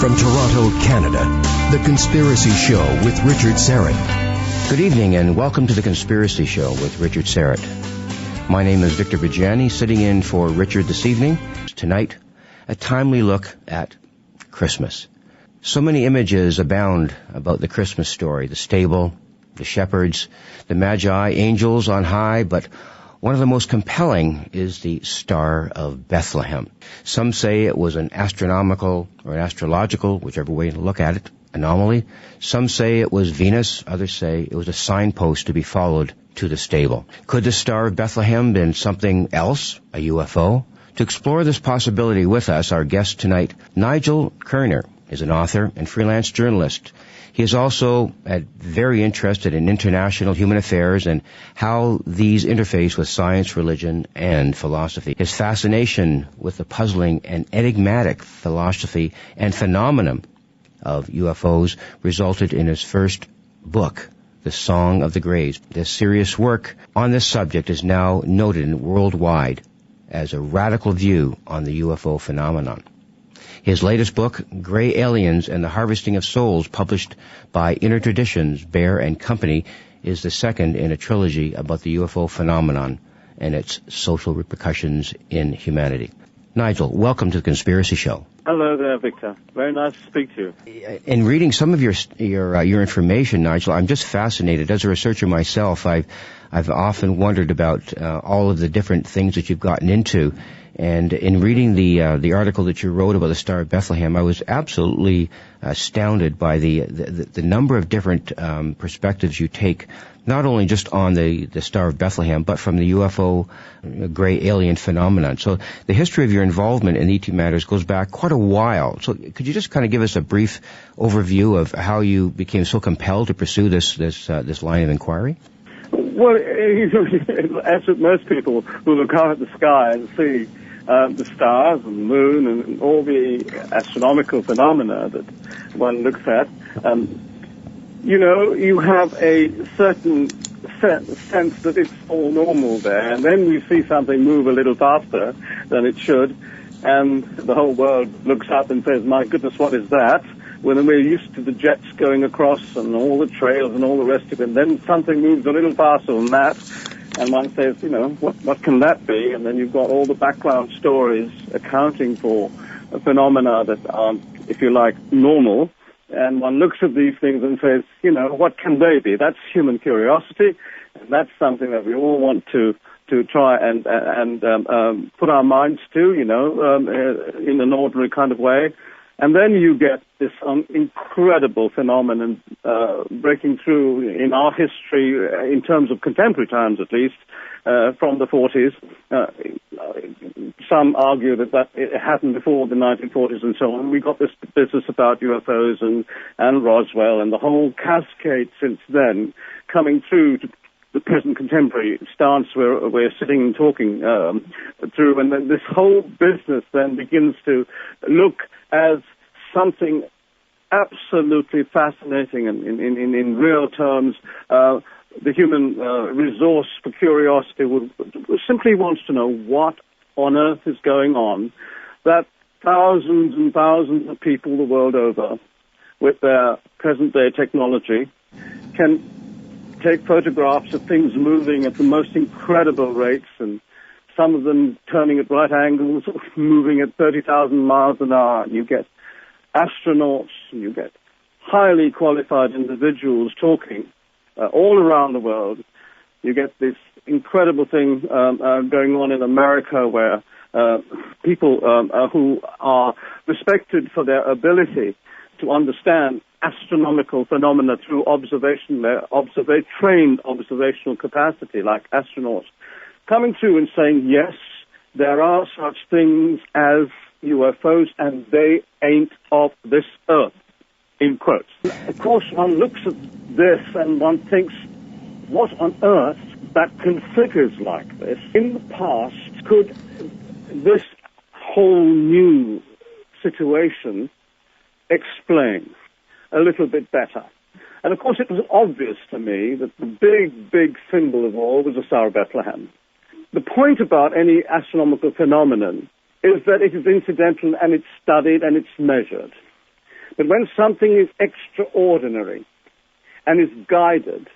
From Toronto, Canada, The Conspiracy Show with Richard Syrett. Good evening and welcome to The Conspiracy Show with Richard Syrett. My name is Victor Viggiani, sitting in for Richard this evening. Tonight, a timely look at Christmas. So many images abound about the Christmas story, the stable, the shepherds, the Magi, angels on high, but one of the most compelling is the Star of Bethlehem. Some say it was an astronomical or an astrological, whichever way to look at it, anomaly. Some say it was Venus. Others say it was a signpost to be followed to the stable. Could the Star of Bethlehem been something else, a UFO? To explore this possibility with us, our guest tonight, Nigel Kerner, is an author and freelance journalist. He is also very interested in international human affairs and how these interface with science, religion, and philosophy. His fascination with the puzzling and enigmatic philosophy and phenomenon of UFOs resulted in his first book, The Song of the Graves. This serious work on this subject is now noted worldwide as a radical view on the UFO phenomenon. His latest book, Gray Aliens and the Harvesting of Souls, published by Inner Traditions, Bear and Company, is the second in a trilogy about the UFO phenomenon and its social repercussions in humanity. Nigel, welcome to the Conspiracy Show. Hello there, Victor. Very nice to speak to you. In reading some of your information, Nigel, I'm just fascinated. As a researcher myself, I've often wondered about all of the different things that you've gotten into. And in reading the article that you wrote about the Star of Bethlehem, I was absolutely astounded by the number of different perspectives you take, not only just on the Star of Bethlehem, but from the UFO gray alien phenomenon. So the history of your involvement in ET matters goes back quite a while. So could you just kind of give us a brief overview of how you became so compelled to pursue this line of inquiry? Well, as with most people who look out at the sky and see the stars and the moon and all the astronomical phenomena that one looks at, you have a certain sense that it's all normal there, and then we see something move a little faster than it should, and the whole world looks up and says, my goodness, what is that? When we're used to the jets going across and all the trails and all the rest of it, and then something moves a little faster than that, and one says, what can that be? And then you've got all the background stories accounting for phenomena that aren't, if you like, normal. And one looks at these things and says, what can they be? That's human curiosity, and that's something that we all want to try and put our minds to, in an ordinary kind of way. And then you get this incredible phenomenon breaking through in our history, in terms of contemporary times at least, from the 40s. Some argue that it happened before the 1940s and so on. We got this business about UFOs and Roswell and the whole cascade since then coming through to the present contemporary stance we're sitting and talking through. And then this whole business then begins to look as something absolutely fascinating and in real terms. The human resource for curiosity simply wants to know what on earth is going on, that thousands and thousands of people the world over with their present-day technology can take photographs of things moving at the most incredible rates, and some of them turning at right angles, moving at 30,000 miles an hour. You get astronauts, you get highly qualified individuals talking all around the world. You get this incredible thing going on in America where people who are respected for their ability to understand astronomical phenomena through trained observational capacity, like astronauts, coming through and saying, yes, there are such things as UFOs, and they ain't of this earth, in quotes. Of course, one looks at this and one thinks, what on earth that configures like this? In the past, could this whole new situation explain a little bit better? And of course, it was obvious to me that the big symbol of all was the Star of Bethlehem. The point about any astronomical phenomenon is that it is incidental and it's studied and it's measured. But when something is extraordinary and is guided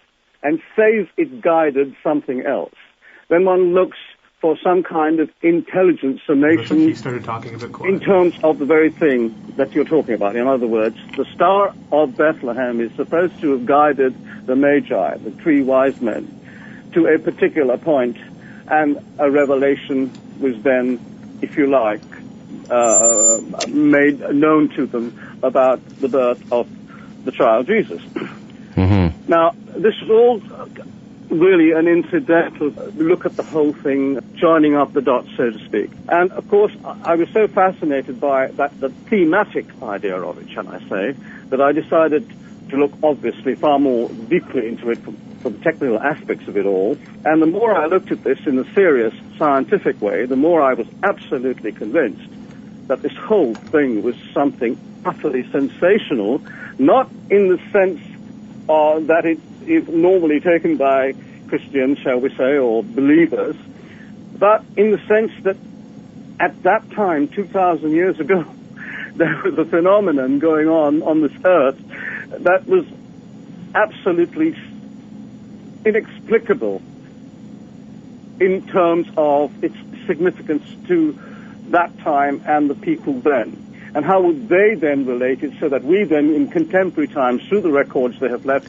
and says it guided something else, then one looks for some kind of intelligent summation He started talking a bit quiet. in terms of the very thing that you're talking about. In other words, the Star of Bethlehem is supposed to have guided the Magi, the three wise men, to a particular point, and a revelation was then, if you like, made known to them about the birth of the child Jesus. Mm-hmm. Now, this is all really an incidental look at the whole thing, joining up the dots, so to speak. And, of course, I was so fascinated by the thematic idea of it, shall I say, that I decided to look, obviously, far more deeply into it from the technical aspects of it all. And the more I looked at this in a serious, scientific way, the more I was absolutely convinced that this whole thing was something utterly sensational, not in the sense that it is normally taken by Christians, shall we say, or believers, but in the sense that at that time, 2,000 years ago, there was a phenomenon going on this earth that was absolutely inexplicable in terms of its significance to that time and the people then. And how would they then relate it so that we then, in contemporary times, through the records they have left,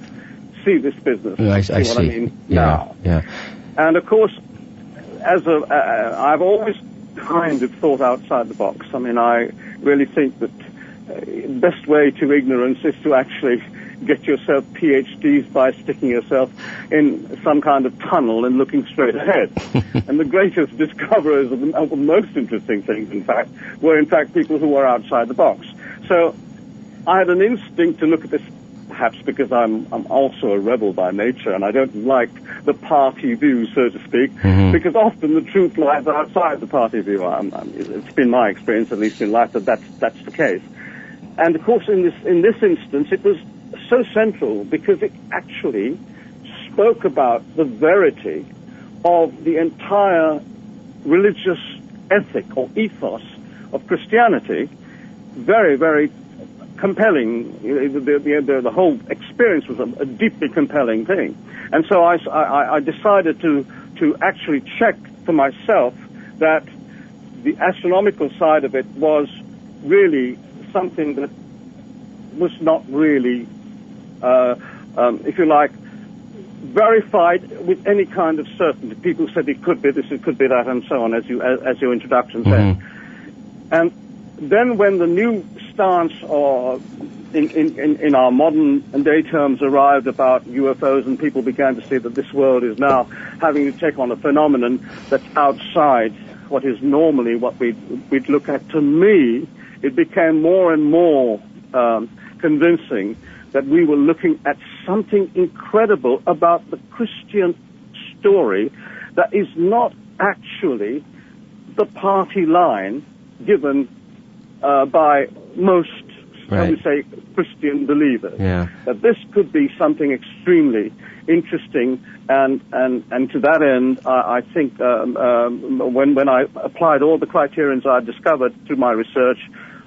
see this business? I see. What I mean Yeah, now. yeah. And of course, I've always kind of thought outside the box. I mean, I really think that the best way to ignorance is to actually get yourself PhDs by sticking yourself in some kind of tunnel and looking straight ahead. And the greatest discoverers of the most interesting things, in fact, were in fact people who were outside the box. So I had an instinct to look at this, perhaps because I'm also a rebel by nature, and I don't like the party view, so to speak, because often the truth lies outside the party view. It's been my experience, at least in life, that that's the case. And of course, in this instance, it was so central because it actually spoke about the verity of the entire religious ethic or ethos of Christianity. Very, very compelling. The whole experience was a deeply compelling thing. And so I decided to actually check for myself that the astronomical side of it was really something that was not really, if you like, verified with any kind of certainty. People said it could be this, it could be that, and so on, as your introduction said. And then when the new stance, or in our modern day terms, arrived about UFOs, and people began to see that this world is now having to take on a phenomenon that's outside what is normally what we'd look at, to me, it became more and more convincing that we were looking at something incredible about the Christian story that is not actually the party line given by most, I would say, Christian believers. Yeah. That this could be something extremely interesting, and to that end, I think when I applied all the criterions I discovered through my research,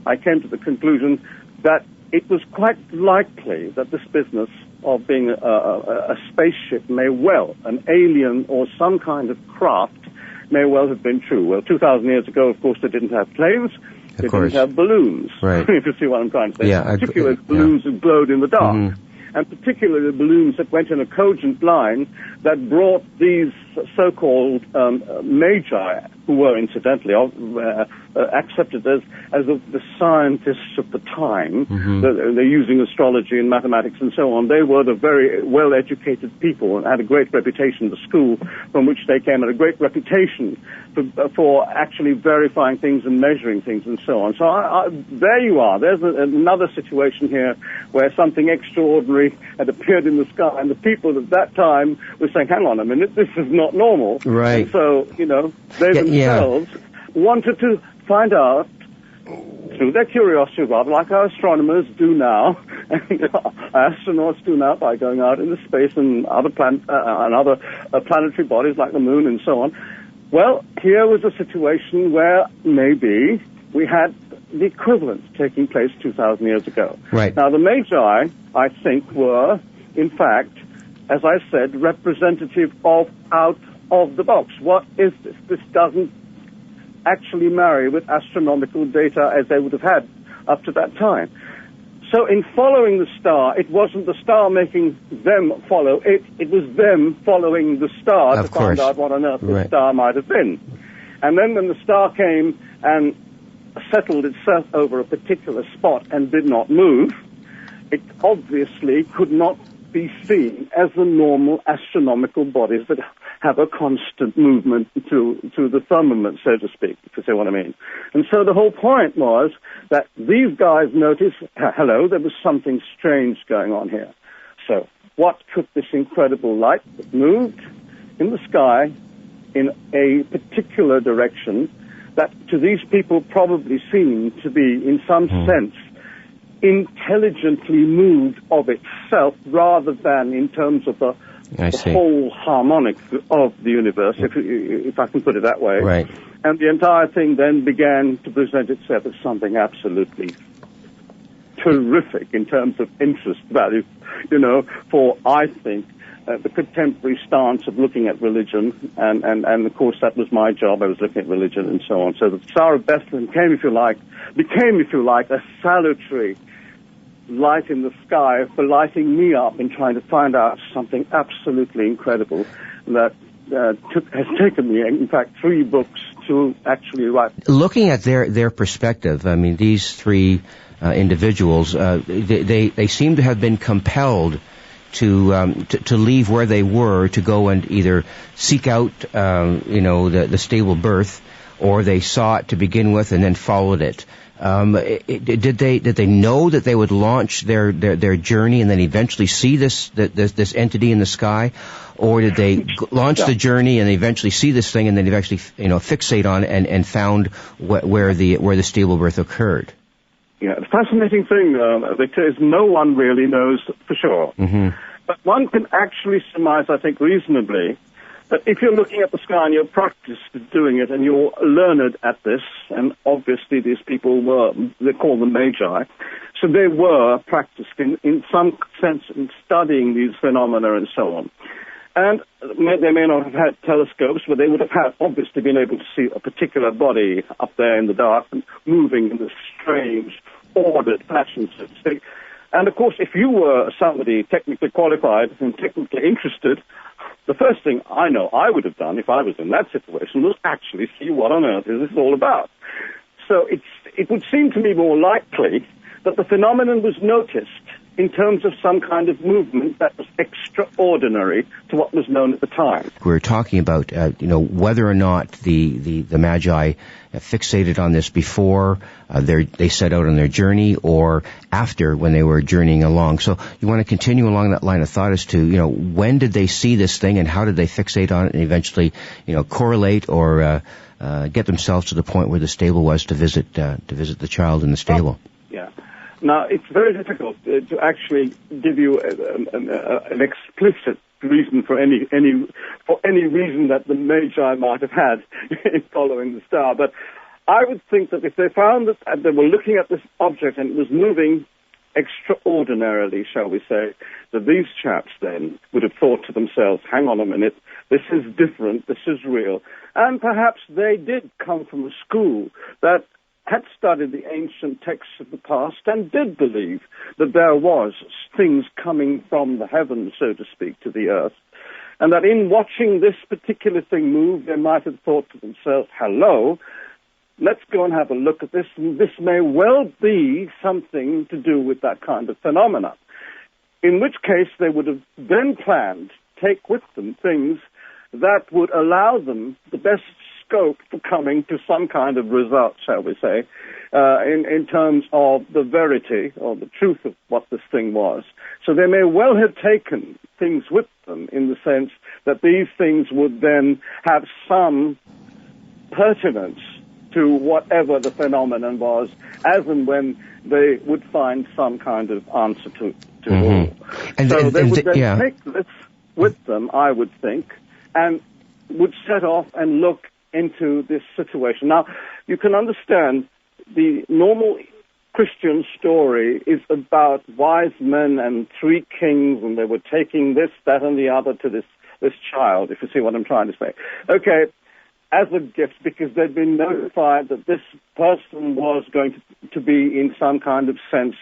I came to the conclusion that it was quite likely that this business of being a spaceship may well, an alien or some kind of craft, may well have been true. Well, 2,000 years ago, of course, they didn't have planes. They didn't have balloons. Right. If you see what I'm trying to say. Yeah, particularly balloons that glowed in the dark. And particularly the balloons that went in a cogent line that brought these so-called magi, who were incidentally accepted as the scientists of the time. They're using astrology and mathematics and so on. They were the very well-educated people and had a great reputation. The school from which they came had a great reputation for actually verifying things and measuring things and so on. So there you are. There's another situation here where something extraordinary had appeared in the sky, and the people at that time were saying, hang on a minute, this is not normal. Right. And so, they themselves wanted to find out, through their curiosity, rather like our astronomers do now, and our astronauts do now by going out into space and other planetary bodies like the moon and so on. Well, here was a situation where maybe we had the equivalent taking place 2,000 years ago. Right. Now, the Magi, I think, were, in fact, as I said, representative of out of the box. What is this? This doesn't actually marry with astronomical data as they would have had up to that time. So in following the star, it wasn't the star making them follow it. It was them following the star to find out what on earth the star might have been. And then when the star came and settled itself over a particular spot and did not move, it obviously could not be seen as the normal astronomical bodies that have a constant movement to the firmament, so to speak, if you see what I mean. And so the whole point was that these guys noticed, hello, there was something strange going on here. So what took this incredible light that moved in the sky in a particular direction that to these people probably seemed to be, in some sense, intelligently moved of itself rather than in terms of the whole harmonic of the universe, if I can put it that way. Right. And the entire thing then began to present itself as something absolutely terrific in terms of interest value, for, I think, the contemporary stance of looking at religion, and of course that was my job. I was looking at religion and so on. So the Star of Bethlehem became, if you like, a salutary light in the sky for lighting me up in trying to find out something absolutely incredible that has taken me, in fact, 3 books to actually write. Looking at their perspective, I mean, these 3 individuals, they seem to have been compelled to leave where they were to go and either seek out, the stable birth, or they saw it to begin with and then followed it. Did they know that they would launch their journey and then eventually see this entity in the sky, or did they launch the journey and eventually see this thing and then eventually fixate on it and found where the stable birth occurred? Yeah, the fascinating thing, Victor, is no one really knows for sure. Mm-hmm. But one can actually surmise, I think, reasonably, that if you're looking at the sky and you're practiced doing it and you're learned at this, and obviously these people were, they call them Magi, so they were practiced in some sense in studying these phenomena and so on. And they may not have had telescopes, but they would have had obviously been able to see a particular body up there in the dark and moving in this strange, ordered fashion, so to speak. And of course, if you were somebody technically qualified and technically interested, the first thing I know I would have done if I was in that situation was actually see what on earth is this all about. So it would seem to me more likely that the phenomenon was noticed in terms of some kind of movement that was extraordinary to what was known at the time. We're talking about, whether or not the Magi fixated on this before they set out on their journey or after when they were journeying along. So you want to continue along that line of thought as to, when did they see this thing and how did they fixate on it and eventually, correlate or get themselves to the point where the stable was to visit the child in the stable? Yeah. Now, it's very difficult to actually give you an explicit reason for any reason that the Magi might have had in following the star. But I would think that if they found that they were looking at this object and it was moving extraordinarily, shall we say, that these chaps then would have thought to themselves, hang on a minute, this is different, this is real. And perhaps they did come from a school that had studied the ancient texts of the past and did believe that there was things coming from the heavens, so to speak, to the earth, and that in watching this particular thing move, they might have thought to themselves, hello, let's go and have a look at this, and this may well be something to do with that kind of phenomena, in which case they would have then planned to take with them things that would allow them the best scope for coming to some kind of result, shall we say, in terms of the verity or the truth of what this thing was. So they may well have taken things with them in the sense that these things would then have some pertinence to whatever the phenomenon was, as and when they would find some kind of answer to it all. So they would then take this with them, I would think, and would set off and look into this situation. Now, you can understand the normal Christian story is about wise men and three kings, and they were taking this, that, and the other to this child, if you see what I'm trying to say. Okay, as a gift, because they'd been notified that this person was going to be, in some kind of sense,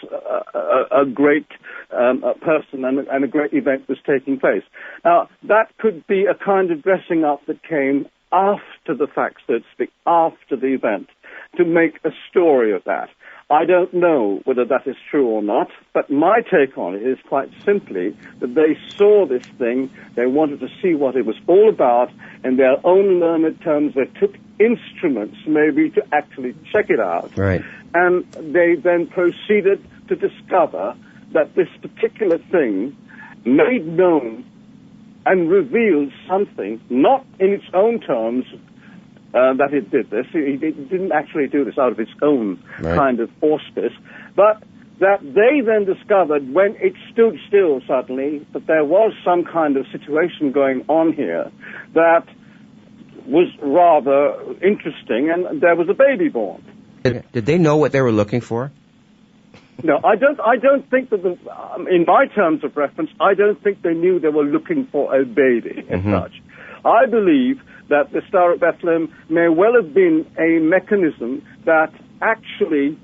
a great person, and a great event was taking place. Now, that could be a kind of dressing up that came after the fact, so to speak, after the event, to make a story of that. I don't know whether that is true or not, but my take on it is quite simply that they saw this thing, they wanted to see what it was all about, in their own learned terms. They took instruments maybe to actually check it out. Right. And they then proceeded to discover that this particular thing made known and revealed something, not in its own terms, that it did this. It didn't actually do this out of its own kind of auspice, but that they then discovered, when it stood still suddenly, that there was some kind of situation going on here that was rather interesting, and there was a baby born. Did they know what they were looking for? No, I don't think that, in my terms of reference, I don't think they knew they were looking for a baby as such. I believe that the Star of Bethlehem may well have been a mechanism that actually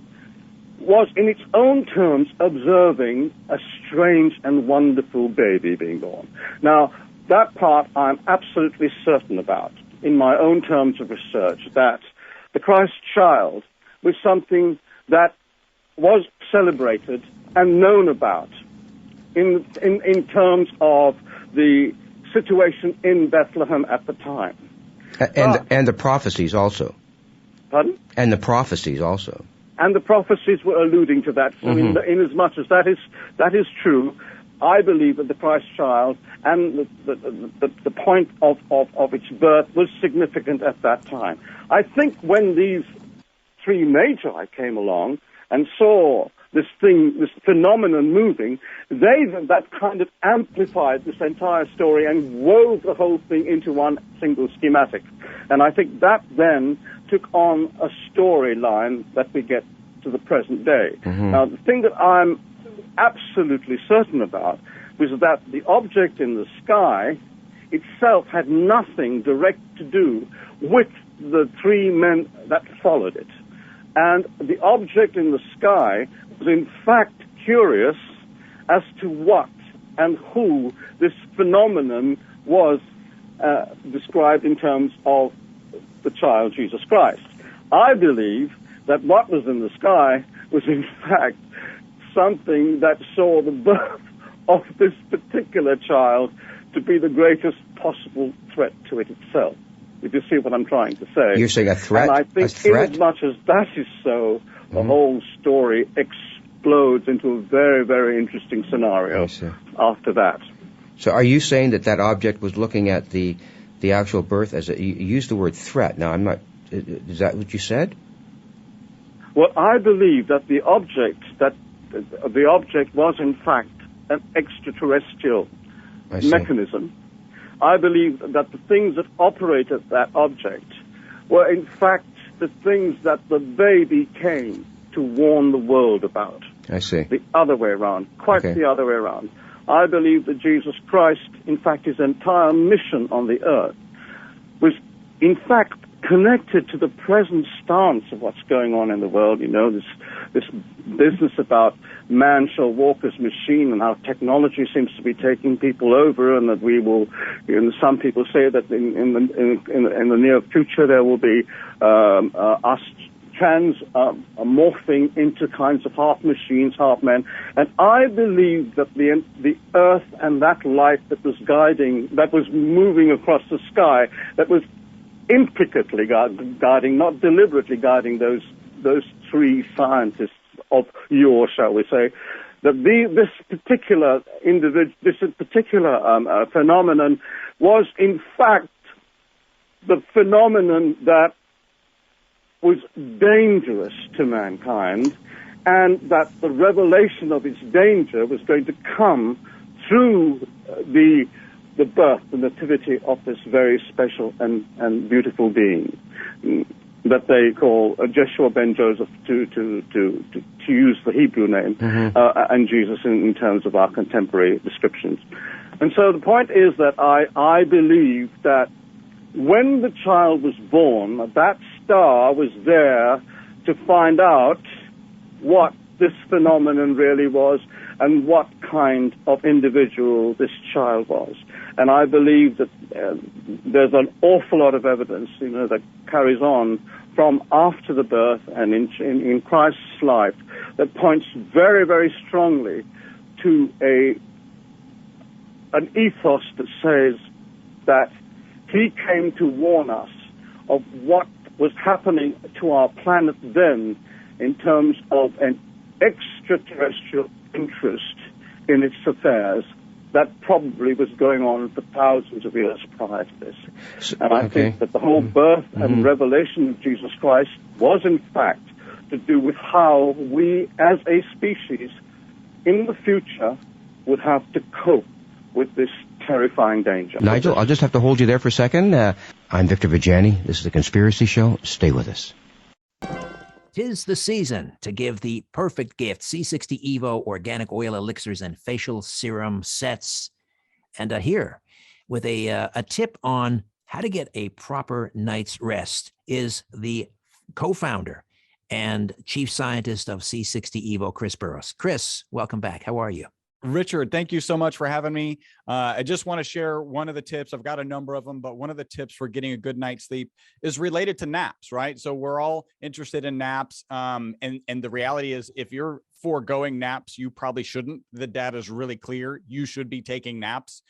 was, in its own terms, observing a strange and wonderful baby being born. Now, that part I'm absolutely certain about, in my own terms of research, that the Christ child was something that was celebrated and known about in terms of the situation in Bethlehem at the time. And the prophecies also. Pardon? And the prophecies also. And the prophecies were alluding to that. So in as much as that is true, I believe that the Christ child and the point of its birth was significant at that time. I think when these three magi came along and saw this phenomenon moving, that kind of amplified this entire story and wove the whole thing into one single schematic. And I think that then took on a storyline that we get to the present day. Now, the thing that I'm absolutely certain about was that the object in the sky itself had nothing direct to do with the three men that followed it. And the object in the sky was in fact curious as to what and who this phenomenon was described in terms of the child Jesus Christ. I believe that what was in the sky was in fact something that saw the birth of this particular child to be the greatest possible threat to it itself. If you see what I'm trying to say. You're saying a threat? And I think in much as that is so, the whole story explodes into a very, very interesting scenario after that. So are you saying that object was looking at the actual birth as you used the word threat? Now, I'm not, is that what you said? Well, I believe that the object was in fact an extraterrestrial mechanism. I believe that the things that operated that object were in fact the things that the baby came to warn the world about. I see. The other way around, the other way around. I believe that Jesus Christ, in fact, his entire mission on the earth was in fact connected to the present stance of what's going on in the world. You know, this business about man shall walk as machine, and how technology seems to be taking people over, and that we will. Some people say that in the near future there will be us morphing into kinds of half machines, half men. And I believe that the earth and that light that was moving across the sky, that was implicitly guiding, not deliberately guiding those three scientists of yore, shall we say, that this particular phenomenon was in fact the phenomenon that was dangerous to mankind, and that the revelation of its danger was going to come through the birth, the nativity of this very special and beautiful being. that they call Joshua ben Joseph, to use the Hebrew name, and Jesus in terms of our contemporary descriptions. And so the point is that I believe that when the child was born, that star was there to find out what this phenomenon really was and what kind of individual this child was. And I believe that there's an awful lot of evidence, that carries on from after the birth and in Christ's life that points very, very strongly to an ethos that says that he came to warn us of what was happening to our planet then in terms of an extraterrestrial interest in its affairs that probably was going on for thousands of years prior to this. And I think that the whole birth and revelation of Jesus Christ was, in fact, to do with how we, as a species, in the future, would have to cope with this terrifying danger. Nigel, I'll just have to hold you there for a second. I'm Victor Viggiani. This is The Conspiracy Show. Stay with us. 'Tis the season to give the perfect gift. C60 Evo organic oil elixirs and facial serum sets. And here, with a tip on how to get a proper night's rest, is the co-founder and chief scientist of C60 Evo, Chris Burrows. Chris, welcome back. How are you? Richard, thank you so much for having me. I just want to share one of the tips. I've got a number of them, but one of the tips for getting a good night's sleep is related to naps, right? So we're all interested in naps. And the reality is, if you're foregoing naps, you probably shouldn't. The data is really clear. You should be taking naps.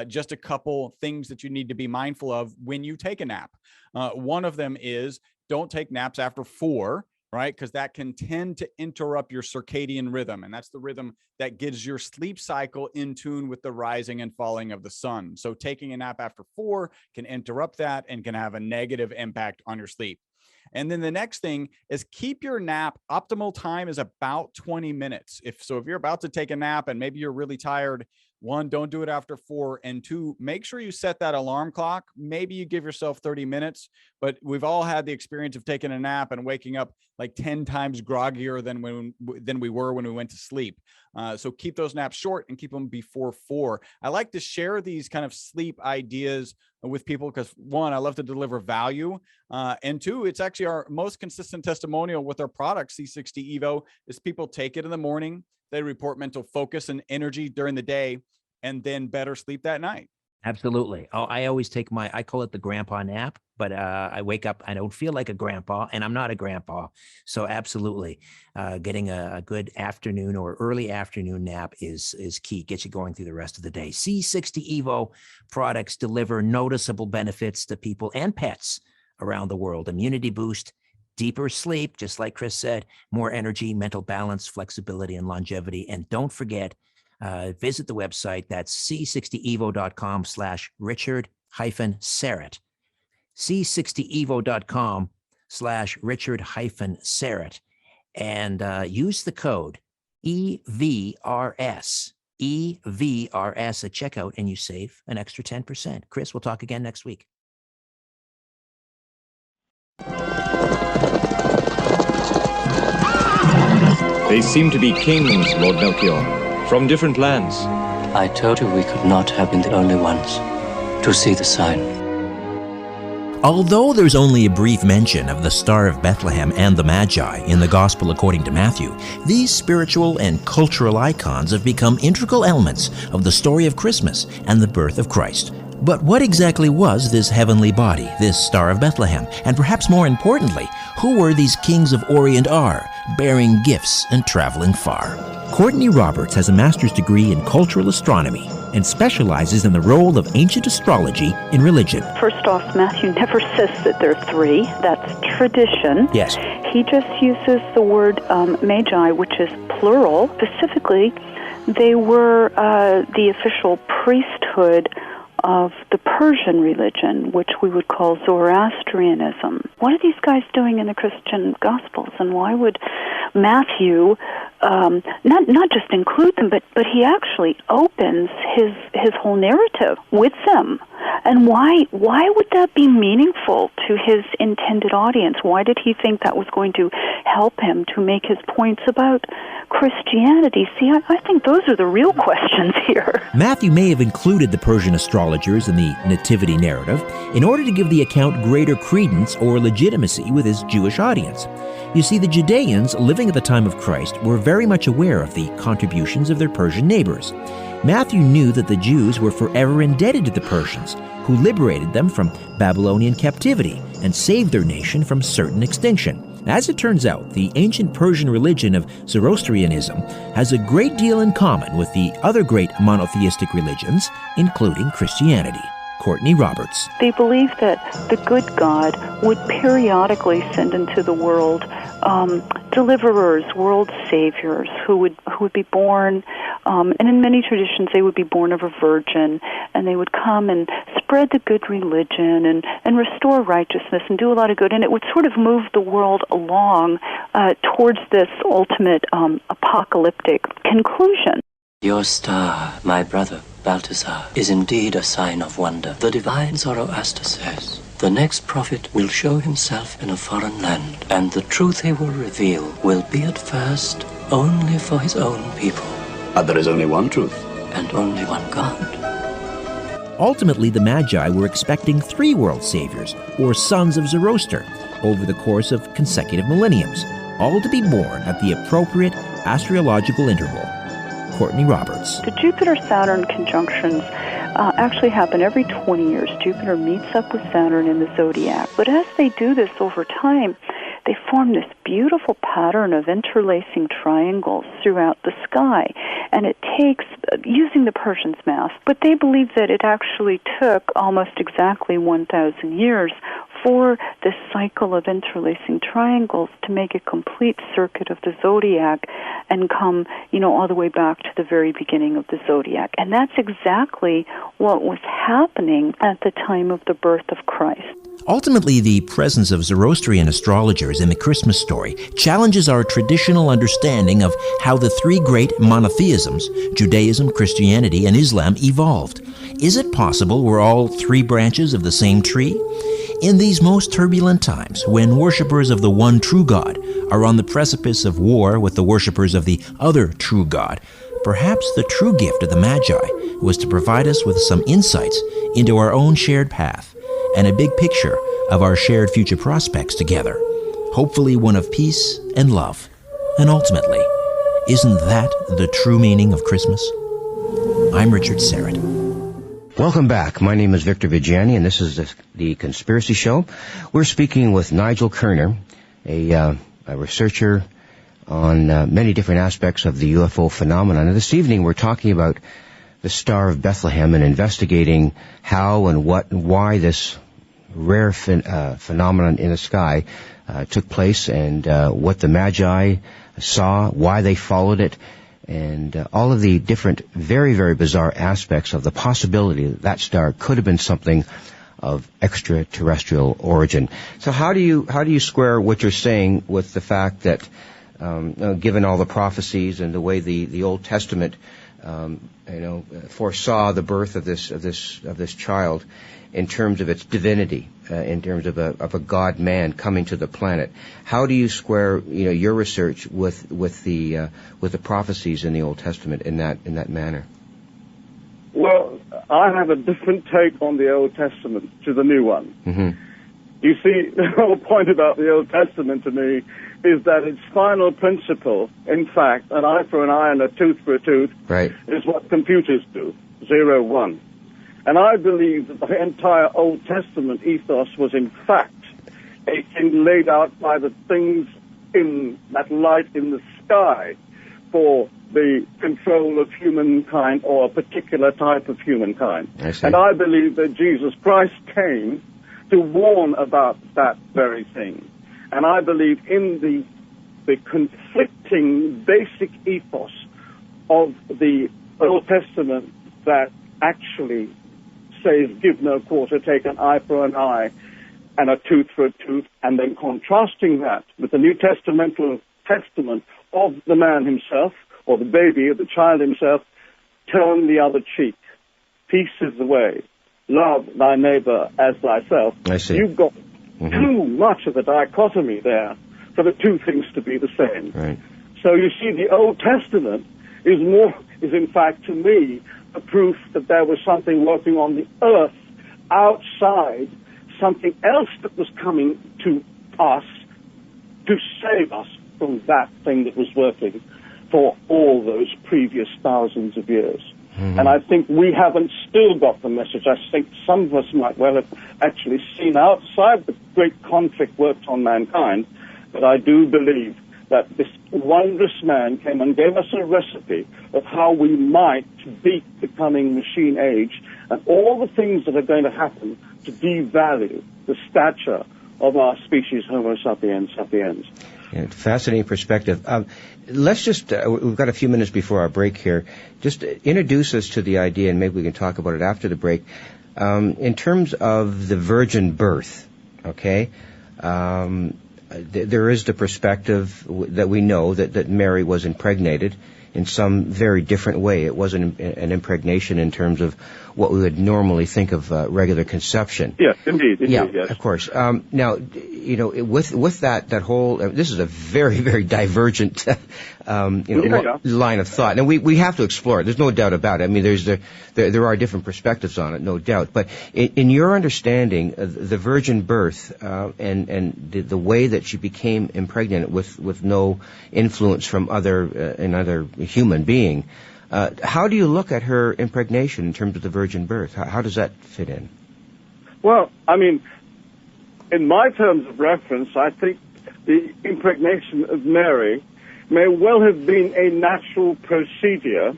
Just a couple things that you need to be mindful of when you take a nap. One of them is don't take naps after 4. Right? Because that can tend to interrupt your circadian rhythm. And that's the rhythm that gets your sleep cycle in tune with the rising and falling of the sun. So taking a nap after 4 can interrupt that and can have a negative impact on your sleep. And then the next thing is keep your nap. Optimal time is about 20 minutes. If you're about to take a nap and maybe you're really tired, 1, don't do it after 4. And 2, make sure you set that alarm clock. Maybe you give yourself 30 minutes, but we've all had the experience of taking a nap and waking up like 10 times groggier than we were when we went to sleep. So keep those naps short and keep them before 4. I like to share these kind of sleep ideas with people because 1, I love to deliver value. And 2, it's actually our most consistent testimonial with our product, C60 Evo, is people take it in the morning. They report mental focus and energy during the day, and then better sleep that night. Absolutely. Oh, I always take I call it the grandpa nap, but I wake up, I don't feel like a grandpa, and I'm not a grandpa. So absolutely, getting a good afternoon or early afternoon nap is key. Get you going through the rest of the day. C60 Evo products deliver noticeable benefits to people and pets around the world. Immunity boost, deeper sleep, just like Chris said, more energy, mental balance, flexibility, and longevity. And don't forget, visit the website. That's c60evo.com/Richard-Serrett. c60evo.com/Richard-Serrett. And use the code EVRS at checkout, and you save an extra 10%. Chris, we'll talk again next week. They seem to be kings, Lord Melchior, from different lands. I told you we could not have been the only ones to see the sign. Although there's only a brief mention of the Star of Bethlehem and the Magi in the Gospel according to Matthew, these spiritual and cultural icons have become integral elements of the story of Christmas and the birth of Christ. But what exactly was this heavenly body, this Star of Bethlehem? And perhaps more importantly, who were these kings of Orient are, bearing gifts and traveling far? Courtney Roberts has a master's degree in cultural astronomy and specializes in the role of ancient astrology in religion. First off, Matthew never says that there are 3. That's tradition. Yes. He just uses the word Magi, which is plural. Specifically, they were the official priesthood of the Persian religion, which we would call Zoroastrianism. What are these guys doing in the Christian Gospels, and why would Matthew not just include them, but he actually opens his whole narrative with them? And why would that be meaningful to his intended audience? Why did he think that was going to help him to make his points about Christianity? See, I think those are the real questions here. Matthew may have included the Persian astrologers in the Nativity narrative in order to give the account greater credence or legitimacy with his Jewish audience. You see, the Judeans living at the time of Christ were very much aware of the contributions of their Persian neighbors. Matthew knew that the Jews were forever indebted to the Persians, who liberated them from Babylonian captivity and saved their nation from certain extinction. As it turns out, the ancient Persian religion of Zoroastrianism has a great deal in common with the other great monotheistic religions, including Christianity. Courtney Roberts. They believed that the good God would periodically send into the world deliverers, world saviors, who would be born, and in many traditions they would be born of a virgin, and they would come and spread the good religion and restore righteousness and do a lot of good, and it would sort of move the world along towards this ultimate apocalyptic conclusion. Your star, my brother Balthasar, is indeed a sign of wonder. The divine Zoroaster says, the next prophet will show himself in a foreign land, and the truth he will reveal will be at first only for his own people. But there is only one truth. And only one God. Ultimately, the Magi were expecting 3 world saviors, or sons of Zoroaster, over the course of consecutive millenniums, all to be born at the appropriate astrological interval. Courtney Roberts. The Jupiter-Saturn conjunctions actually happen every 20 years. Jupiter meets up with Saturn in the zodiac. But as they do this over time, they form this beautiful pattern of interlacing triangles throughout the sky. And it takes, using the Persians' math, but they believe that it actually took almost exactly 1,000 years for this cycle of interlacing triangles to make a complete circuit of the zodiac and come, all the way back to the very beginning of the zodiac. And that's exactly what was happening at the time of the birth of Christ. Ultimately, the presence of Zoroastrian astrologers in the Christmas story challenges our traditional understanding of how the 3 great monotheisms, Judaism, Christianity, and Islam, evolved. Is it possible we're all 3 branches of the same tree? In these most turbulent times, when worshippers of the one true God are on the precipice of war with the worshippers of the other true God, perhaps the true gift of the Magi was to provide us with some insights into our own shared path and a big picture of our shared future prospects together, hopefully one of peace and love. And ultimately, isn't that the true meaning of Christmas? I'm Richard Serrett. Welcome back. My name is Victor Viggiani, and this is the Conspiracy Show. We're speaking with Nigel Kerner, a researcher on many different aspects of the UFO phenomenon. And this evening we're talking about the Star of Bethlehem and investigating how and what and why this rare phenomenon in the sky took place, and what the Magi saw, why they followed it, and all of the different very, very bizarre aspects of the possibility that that star could have been something of extraterrestrial origin. So how do you square what you're saying with the fact that given all the prophecies and the way the Old Testament foresaw the birth of this child in terms of its divinity, in terms of a God-man coming to the planet? How do you square your research with the prophecies in the Old Testament in that manner? Well, I have a different take on the Old Testament to the new one. Mm-hmm. You see, the whole point about the Old Testament to me is that its final principle, in fact, an eye for an eye and a tooth for a tooth, right, is what computers do, 0, 1. And I believe that the entire Old Testament ethos was, in fact, a thing laid out by the things in that light in the sky for the control of humankind, or a particular type of humankind. And I believe that Jesus Christ came to warn about that very thing. And I believe in the conflicting basic ethos of the Old Testament that actually says, give no quarter, take an eye for an eye and a tooth for a tooth, and then contrasting that with the New Testamental testament of the man himself, or the baby, or the child himself, turn the other cheek. Peace is the way. love thy neighbor as thyself, I see. You've got too much of a dichotomy there for the two things to be the same. Right. So you see, the Old Testament is in fact, to me, a proof that there was something working on the earth outside, something else that was coming to us to save us from that thing that was working for all those previous thousands of years. And I think we haven't still got the message. I think some of us might well have actually seen outside the great conflict worked on mankind, but I do believe that this wondrous man came and gave us a recipe of how we might beat the coming machine age and all the things that are going to happen to devalue the stature of our species, Homo sapiens sapiens. Yeah, fascinating perspective. Let's just, we've got a few minutes before our break here. Just introduce us to the idea, and maybe we can talk about it after the break. In terms of the virgin birth, okay, there is the perspective that we know that Mary was impregnated in some very different way. It wasn't an impregnation in terms of what we would normally think of regular conception. Yes, indeed, yeah, yes. Of course. Now, with that whole, this is a very, very divergent, line of thought, and we have to explore it. There's no doubt about it. I mean, there are different perspectives on it, no doubt. But in your understanding, the virgin birth and the way that she became impregnated with no influence from another human being. How do you look at her impregnation in terms of the virgin birth? How does that fit in? Well, I mean, in my terms of reference, I think the impregnation of Mary may well have been a natural procedure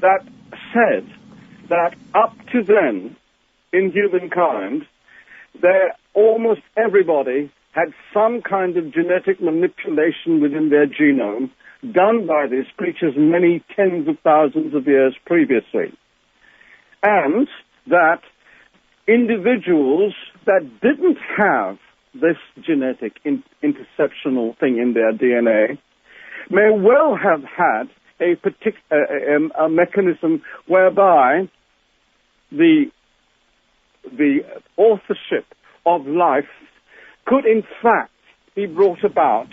that said that up to then, in humankind, almost everybody had some kind of genetic manipulation within their genome done by these creatures many tens of thousands of years previously. And that individuals that didn't have this genetic interceptional thing in their DNA may well have had a mechanism whereby the authorship of life could in fact be brought about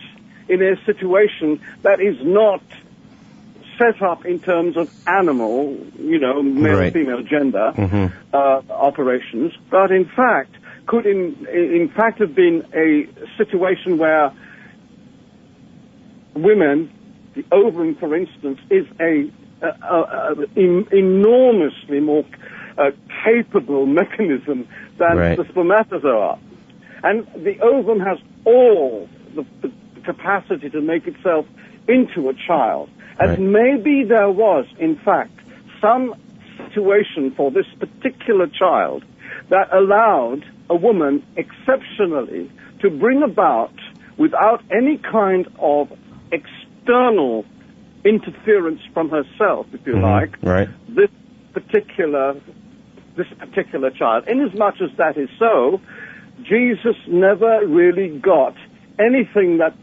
in a situation that is not set up in terms of animal, male-female gender operations, but in fact could in fact have been a situation where women, the ovum, for instance, is enormously more capable mechanism than the spermatozoa, and the ovum has all the capacity to make itself into a child. And maybe there was, in fact, some situation for this particular child that allowed a woman exceptionally to bring about, without any kind of external interference from herself, if you like, this particular child. Inasmuch as that is so, Jesus never really got anything that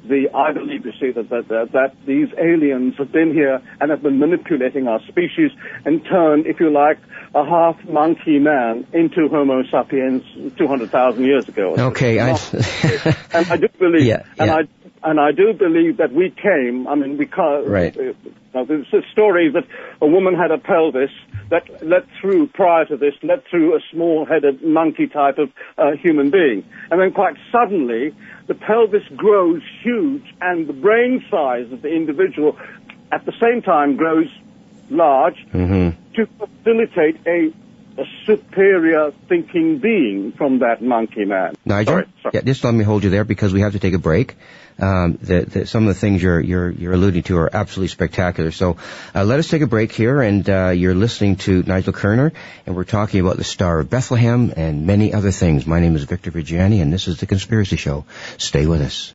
I believe, you see, that these aliens have been here and have been manipulating our species and turned, if you like, a half monkey man into Homo sapiens 200,000 years ago. Okay, and I do believe, and I do believe that we came. I mean, we can't. There's a story that a woman had a pelvis that led through a small-headed monkey type of human being, and then quite suddenly the pelvis grows huge, and the brain size of the individual at the same time grows large to facilitate a superior thinking being from that monkey man. Nigel, sorry. Yeah, just let me hold you there because we have to take a break. Some of the things you're alluding to are absolutely spectacular. So let us take a break here, and you're listening to Nigel Kerner, and we're talking about the Star of Bethlehem and many other things. My name is Victor Viggiani, and this is The Conspiracy Show. Stay with us.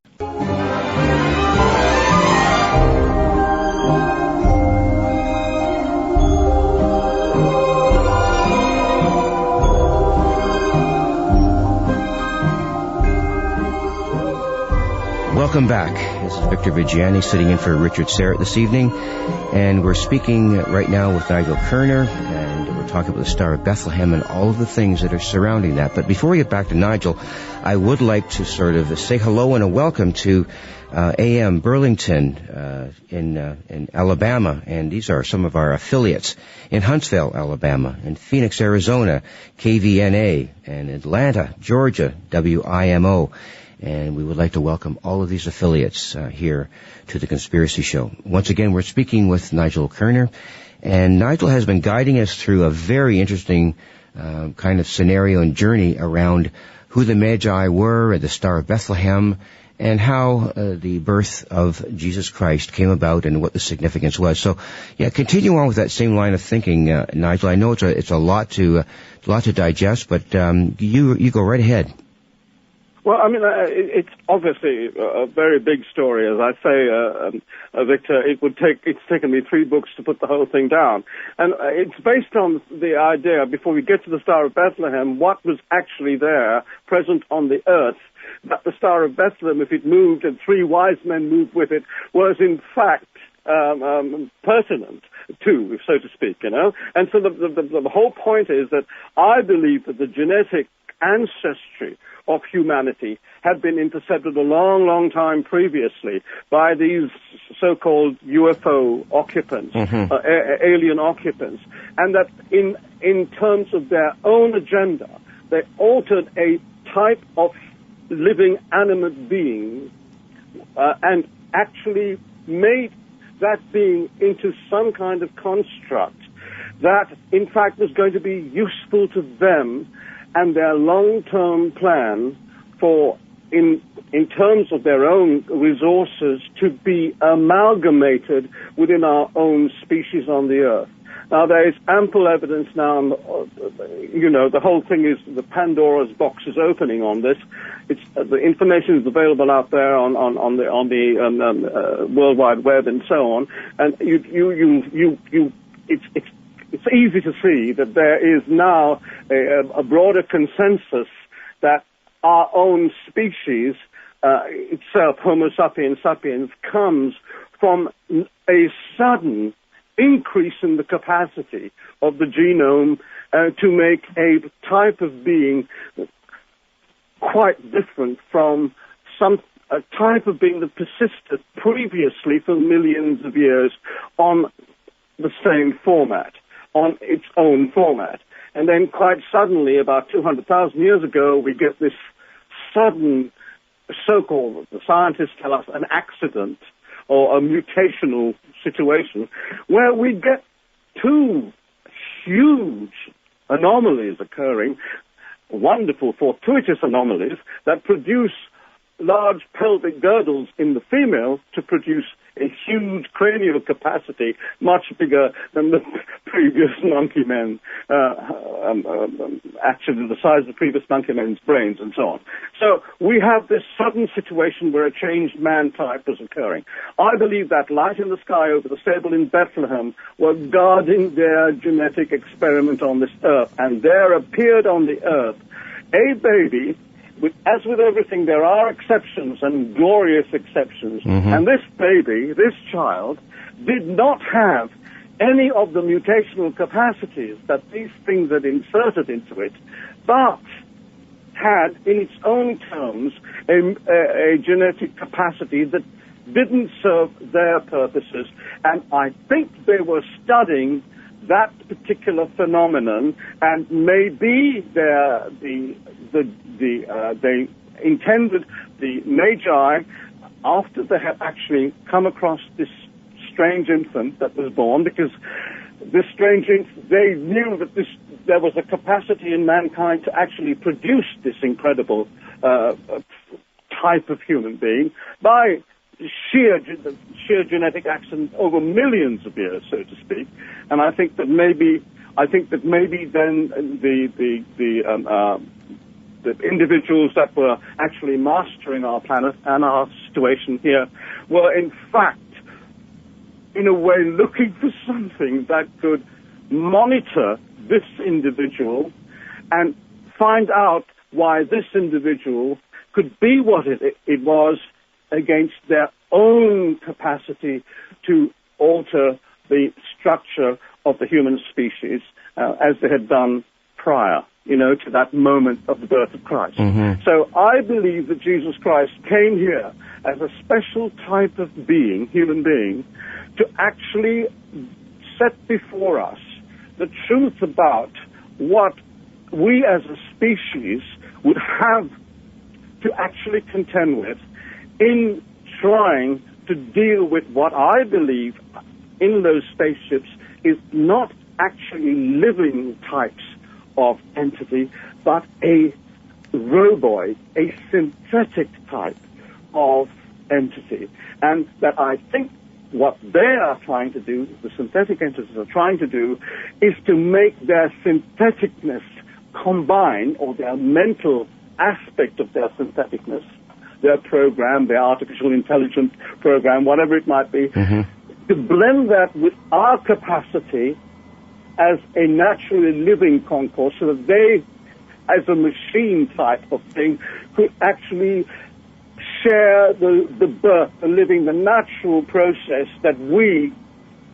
Welcome back. This is Victor Viggiani sitting in for Richard Serrett this evening, and we're speaking right now with Nigel Kerner, and we're talking about the Star of Bethlehem and all of the things that are surrounding that. But before we get back to Nigel, I would like to sort of say hello and a welcome to AM Burlington in Alabama, and these are some of our affiliates in Huntsville, Alabama, in Phoenix, Arizona, KVNA, and Atlanta, Georgia, WIMO. And we would like to welcome all of these affiliates here to the Conspiracy Show. Once again, we're speaking with Nigel Kerner, and Nigel has been guiding us through a very interesting kind of scenario and journey around who the Magi were at the Star of Bethlehem, and how the birth of Jesus Christ came about and what the significance was. So, yeah, continue on with that same line of thinking, Nigel. I know it's a lot to digest, but you go right ahead. Well, I mean, it's obviously a very big story. As I say, Victor, it's taken me 3 books to put the whole thing down. And it's based on the idea, before we get to the Star of Bethlehem, what was actually there, present on the earth, that the Star of Bethlehem, if it moved and 3 wise men moved with it, was in fact pertinent to, so to speak, you know. And so the whole point is that I believe that the genetic ancestry of humanity had been intercepted a long, long time previously by these so-called UFO occupants, alien occupants, and that in terms of their own agenda, they altered a type of living animate being and actually made that being into some kind of construct that, in fact, was going to be useful to them and their long-term plan for, in terms of their own resources, to be amalgamated within our own species on the earth. Now, there is ample evidence now, you know, the whole thing is the Pandora's box is opening on this. The information is available out there on the World Wide Web and so on, and it's easy to see that there is now a broader consensus that our own species itself, Homo sapiens sapiens, comes from a sudden increase in the capacity of the genome to make a type of being quite different from a type of being that persisted previously for millions of years on the same format, on its own format. And then quite suddenly, about 200,000 years ago, we get this sudden, so-called, the scientists tell us, an accident or a mutational situation where we get 2 huge anomalies occurring, wonderful fortuitous anomalies that produce large pelvic girdles in the female to produce a huge cranial capacity, much bigger than the previous monkey men, actually the size of the previous monkey men's brains and so on. So we have this sudden situation where a changed man type was occurring. I believe that light in the sky over the stable in Bethlehem were guarding their genetic experiment on this earth, and there appeared on the earth a baby. As with everything, there are exceptions and glorious exceptions. And this baby, this child, did not have any of the mutational capacities that these things had inserted into it, but had, in its own terms, a genetic capacity that didn't serve their purposes. And I think they were studying that particular phenomenon, and maybe they intended the Magi, after they had actually come across this strange infant that was born, because this strange infant, they knew that there was a capacity in mankind to actually produce this incredible type of human being by sheer genetic accident over millions of years, so to speak. And I think that maybe then the individuals that were actually mastering our planet and our situation here were in fact, in a way, looking for something that could monitor this individual and find out why this individual could be what it was against their own capacity to alter the structure of the human species as they had done prior, to that moment of the birth of Christ. Mm-hmm. So I believe that Jesus Christ came here as a special type of being, human being, to actually set before us the truth about what we as a species would have to actually contend with in trying to deal with what I believe in those spaceships is not actually living types of entity, but a roboid, a synthetic type of entity. And that I think what they are trying to do, the synthetic entities are trying to do, is to make their syntheticness combine, or their mental aspect of their syntheticness, their program, their artificial intelligence program, whatever it might be, to blend that with our capacity as a naturally living concourse, so that they, as a machine type of thing, could actually share the birth, the living, the natural process that we,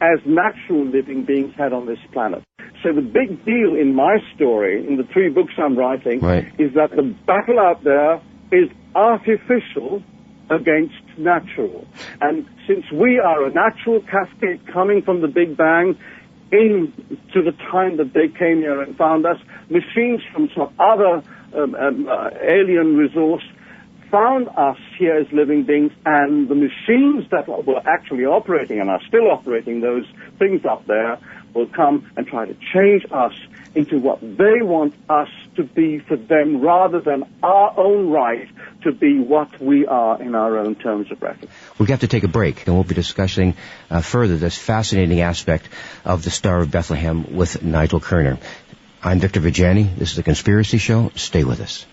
as natural living beings, had on this planet. So the big deal in my story, in the 3 books I'm writing, is that the battle out there is artificial against natural. And since we are a natural cascade coming from the Big Bang into the time that they came here and found us, machines from some other alien resource found us here as living beings, and the machines that were actually operating and are still operating those things up there will come and try to change us into what they want us to be for them, rather than our own right to be what we are in our own terms of reference. We have to take a break, and we'll be discussing further this fascinating aspect of the Star of Bethlehem with Nigel Kerner. I'm Victor Viggiani. This is The Conspiracy Show. Stay with us.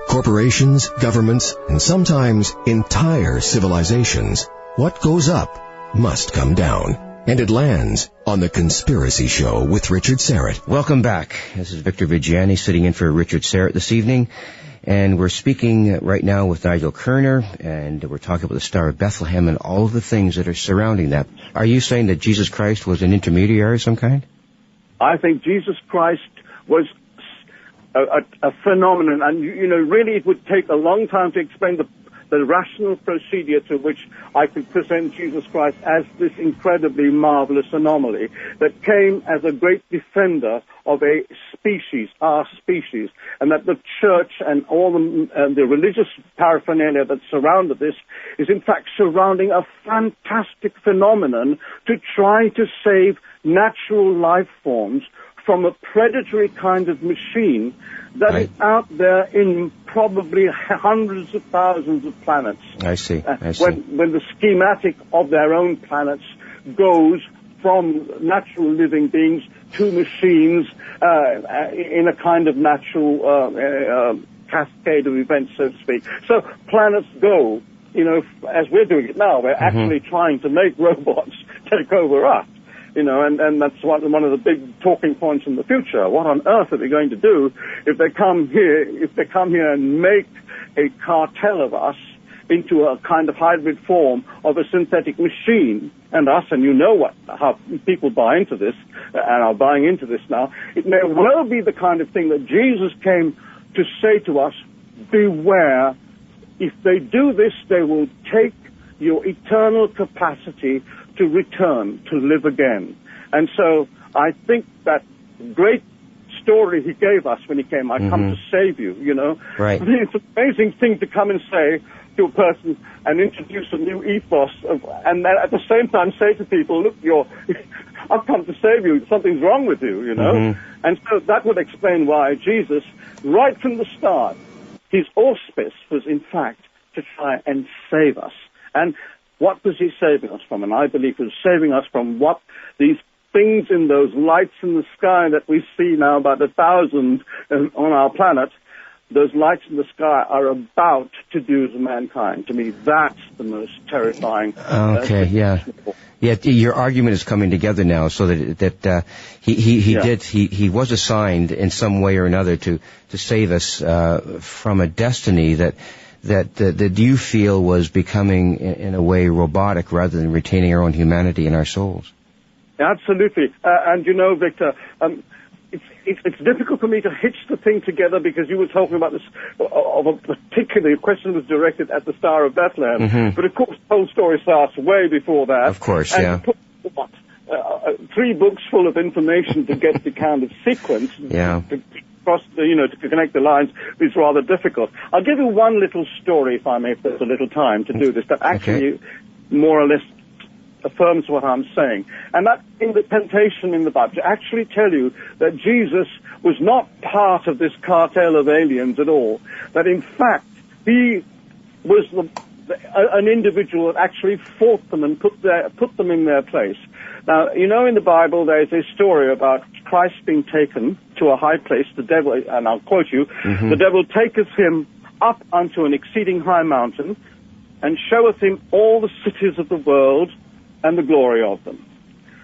Corporations, governments, and sometimes entire civilizations, what goes up must come down. And it lands on The Conspiracy Show with Richard Serrett. Welcome back. This is Victor Viggiani sitting in for Richard Serrett this evening. And we're speaking right now with Nigel Kerner, and we're talking about the Star of Bethlehem and all of the things that are surrounding that. Are you saying that Jesus Christ was an intermediary of some kind? I think Jesus Christ was a phenomenon, and really it would take a long time to explain the rational procedure to which I could present Jesus Christ as this incredibly marvelous anomaly that came as a great defender of a species, our species, and that the church and all the religious paraphernalia that surrounded this is in fact surrounding a fantastic phenomenon to try to save natural life forms from a predatory kind of machine that is out there in probably hundreds of thousands of planets. I see. When the schematic of their own planets goes from natural living beings to machines in a kind of natural cascade of events, so to speak. So planets go, as we're doing it now. We're actually trying to make robots take over us. And that's one of the big talking points in the future. What on earth are they going to do if they come here and make a cartel of us into a kind of hybrid form of a synthetic machine and us? And how people buy into this and are buying into this now. It may well be the kind of thing that Jesus came to say to us: beware. If they do this, they will take your eternal capacity to return, to live again. And so I think that great story he gave us when he came, I come to save you, Right. I mean, it's an amazing thing to come and say to a person and introduce a new ethos, and then at the same time say to people, look, I've come to save you, something's wrong with you, And so that would explain why Jesus, right from the start, his auspice was in fact to try and save us. And what was he saving us from? And I believe he was saving us from what these things in those lights in the sky that we see now, about 1,000 on our planet, those lights in the sky are about to do to mankind. To me, that's the most terrifying. Yeah, your argument is coming together now, so that he was assigned in some way or another to save us from a destiny that that you feel was becoming, in a way, robotic rather than retaining our own humanity in our souls. Absolutely. And you know, Victor, it's difficult for me to hitch the thing together because you were talking about this, of a particular question was directed at the Star of Bethlehem. Mm-hmm. But of course, the whole story starts way before that. Of course, and yeah. to put, 3 books full of information to get the kind of sequence Yeah. to cross, to connect the lines is rather difficult. I'll give you one little story, if I may, if there's a little time to do this, that actually more or less affirms what I'm saying. And that in the temptation in the Bible, to actually tell you that Jesus was not part of this cartel of aliens at all, that in fact he was an individual that actually fought them and put them in their place. Now, you know, in the Bible there's a story about Christ being taken to a high place, the devil, and I'll quote you, the devil taketh him up unto an exceeding high mountain and showeth him all the cities of the world and the glory of them.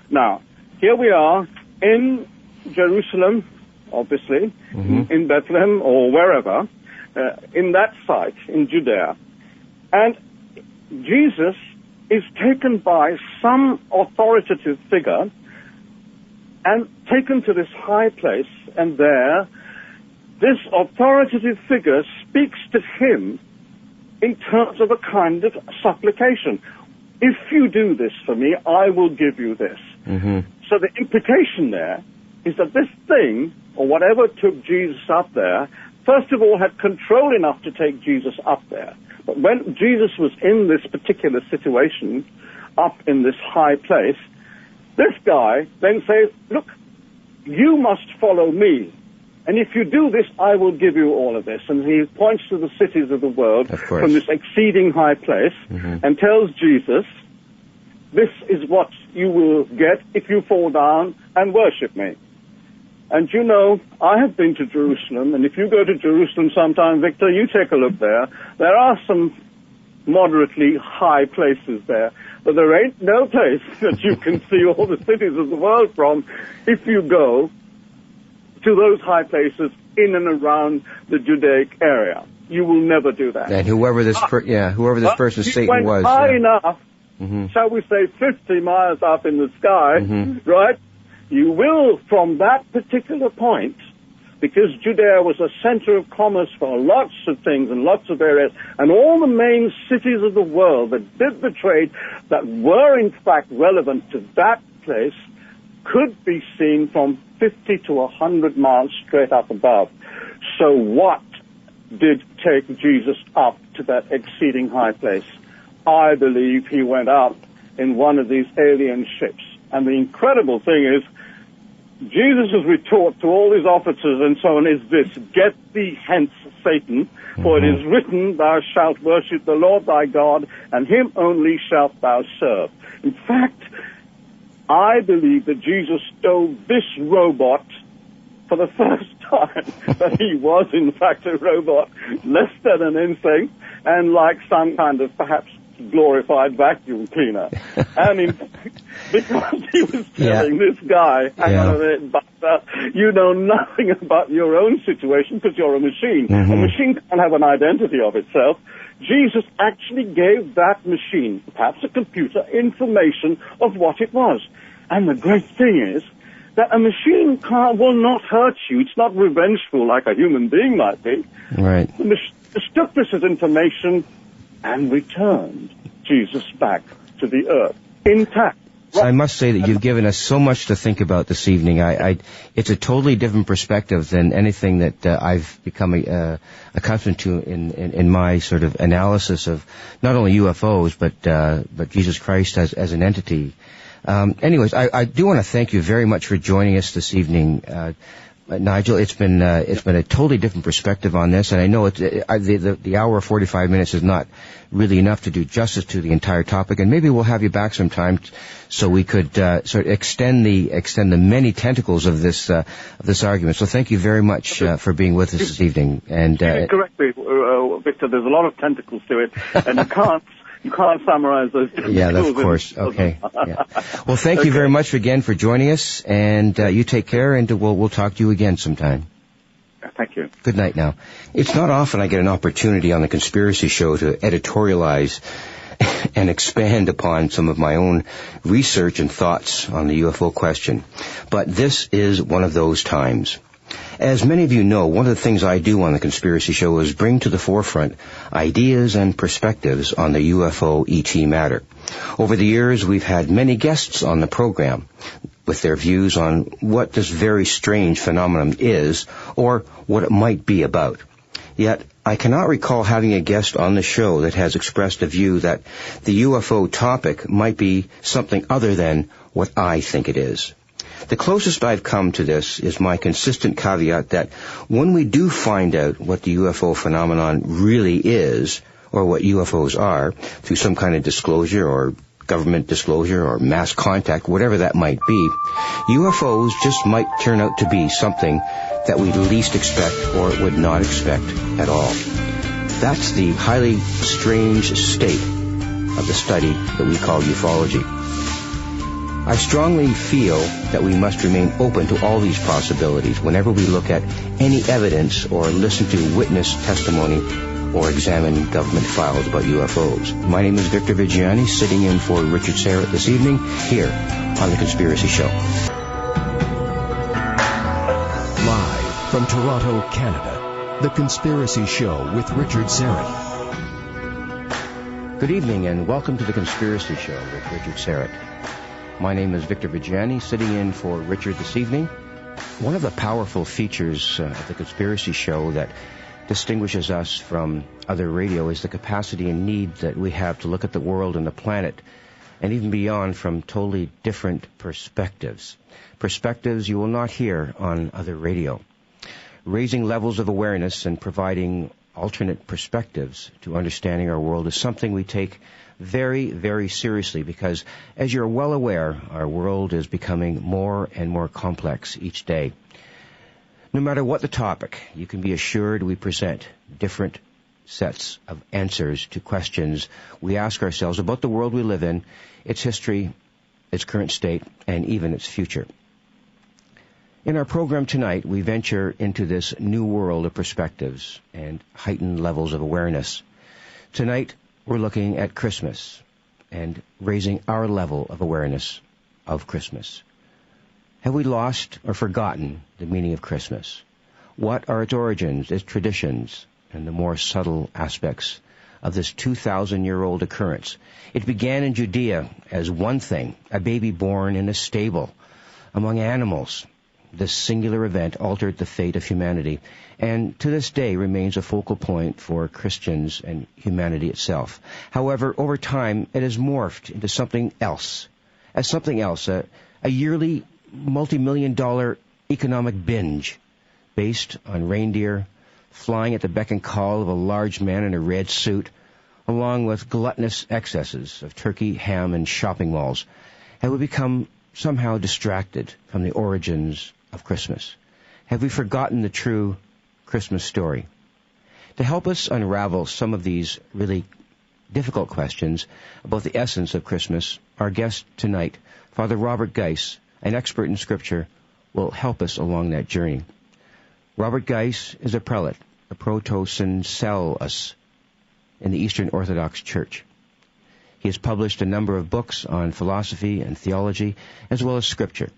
Now, here we are in Jerusalem, obviously, in Bethlehem or wherever, in that site in Judea. And Jesus is taken by some authoritative figure and taken to this high place, and there, this authoritative figure speaks to him in terms of a kind of supplication. If you do this for me, I will give you this. So the implication there is that this thing, or whatever took Jesus up there, first of all had control enough to take Jesus up there. But when Jesus was in this particular situation, up in this high place, this guy then says, look, you must follow me. And if you do this, I will give you all of this. And he points to the cities of the world from this exceeding high place and tells Jesus, this is what you will get if you fall down and worship me. And you know, I have been to Jerusalem, and if you go to Jerusalem sometime, Victor, you take a look there. There are some moderately high places there, but there ain't no place that you can see all the cities of the world from if you go to those high places in and around the Judaic area. You will never do that. And whoever this person Satan was, high enough, shall we say 50 miles up in the sky, right? You will, from that particular point, because Judea was a center of commerce for lots of things and lots of areas, and all the main cities of the world that did the trade that were in fact relevant to that place could be seen from 50 to 100 miles straight up above. So what did take Jesus up to that exceeding high place? I believe he went up in one of these alien ships. And the incredible thing is, Jesus' retort to all his officers and so on is this: get thee hence, Satan, for it is written, thou shalt worship the Lord thy God, and him only shalt thou serve. In fact, I believe that Jesus told this robot for the first time that he was in fact a robot, less than an instinct, and like some kind of perhaps glorified vacuum cleaner. And because he was telling this guy, hang on a minute, but you know nothing about your own situation because you're a machine. A machine can't have an identity of itself. Jesus actually gave that machine, perhaps a computer, information of what it was. And the great thing is that a machine will not hurt you. It's not revengeful like a human being might be. Right. The machine took this as information and returned Jesus back to the earth, intact. So I must say that you've given us so much to think about this evening. It's a totally different perspective than anything that I've become accustomed to in my sort of analysis of not only UFOs but Jesus Christ as an entity. Anyways, I do want to thank you very much for joining us this evening. Nigel, it's been a totally different perspective on this, and I know the hour 45 minutes is not really enough to do justice to the entire topic, and maybe we'll have you back sometime so we could sort of extend the many tentacles of this argument. So thank you very much for being with us this evening. And correctly, Victor, there's a lot of tentacles to it, and you can't summarize those. Yeah, of course. Okay. Yeah. Well, thank you very much again for joining us, and you take care, and we'll talk to you again sometime. Thank you. Good night now. It's not often I get an opportunity on the Conspiracy Show to editorialize and expand upon some of my own research and thoughts on the UFO question. But this is one of those times. As many of you know, one of the things I do on the Conspiracy Show is bring to the forefront ideas and perspectives on the UFO ET matter. Over the years, we've had many guests on the program with their views on what this very strange phenomenon is or what it might be about. Yet, I cannot recall having a guest on the show that has expressed a view that the UFO topic might be something other than what I think it is. The closest I've come to this is my consistent caveat that when we do find out what the UFO phenomenon really is, or what UFOs are, through some kind of disclosure or government disclosure or mass contact, whatever that might be, UFOs just might turn out to be something that we least expect or would not expect at all. That's the highly strange state of the study that we call ufology. I strongly feel that we must remain open to all these possibilities whenever we look at any evidence or listen to witness testimony or examine government files about UFOs. My name is Victor Viggiani, sitting in for Richard Serrett this evening here on The Conspiracy Show. Live from Toronto, Canada, The Conspiracy Show with Richard Serrett. Good evening and welcome to The Conspiracy Show with Richard Serrett. My name is Victor Viggiani, sitting in for Richard this evening. One of the powerful features of The Conspiracy Show that distinguishes us from other radio is the capacity and need that we have to look at the world and the planet, and even beyond, from totally different perspectives. Perspectives you will not hear on other radio. Raising levels of awareness and providing alternate perspectives to understanding our world is something we take very, very seriously because, as you're well aware, our world is becoming more and more complex each day. No matter what the topic, you can be assured we present different sets of answers to questions we ask ourselves about the world we live in, its history, its current state, and even its future. In our program tonight, we venture into this new world of perspectives and heightened levels of awareness. Tonight, we're looking at Christmas and raising our level of awareness of Christmas. Have we lost or forgotten the meaning of Christmas? What are its origins, its traditions, and the more subtle aspects of this 2,000-year-old occurrence? It began in Judea as one thing, a baby born in a stable among animals. This singular event altered the fate of humanity, and to this day remains a focal point for Christians and humanity itself. However, over time, it has morphed into something else. A yearly multi-million-dollar economic binge based on reindeer flying at the beck and call of a large man in a red suit, along with gluttonous excesses of turkey, ham, and shopping malls. Have we become somehow distracted from the origins of Christmas? Have we forgotten the true Christmas story? To help us unravel some of these really difficult questions about the essence of Christmas, our guest tonight, Father Robert Geis, an expert in Scripture, will help us along that journey. Robert Geis is a prelate, a protosyncellus in the Eastern Orthodox Church. He has published a number of books on philosophy and theology, as well as Scripture.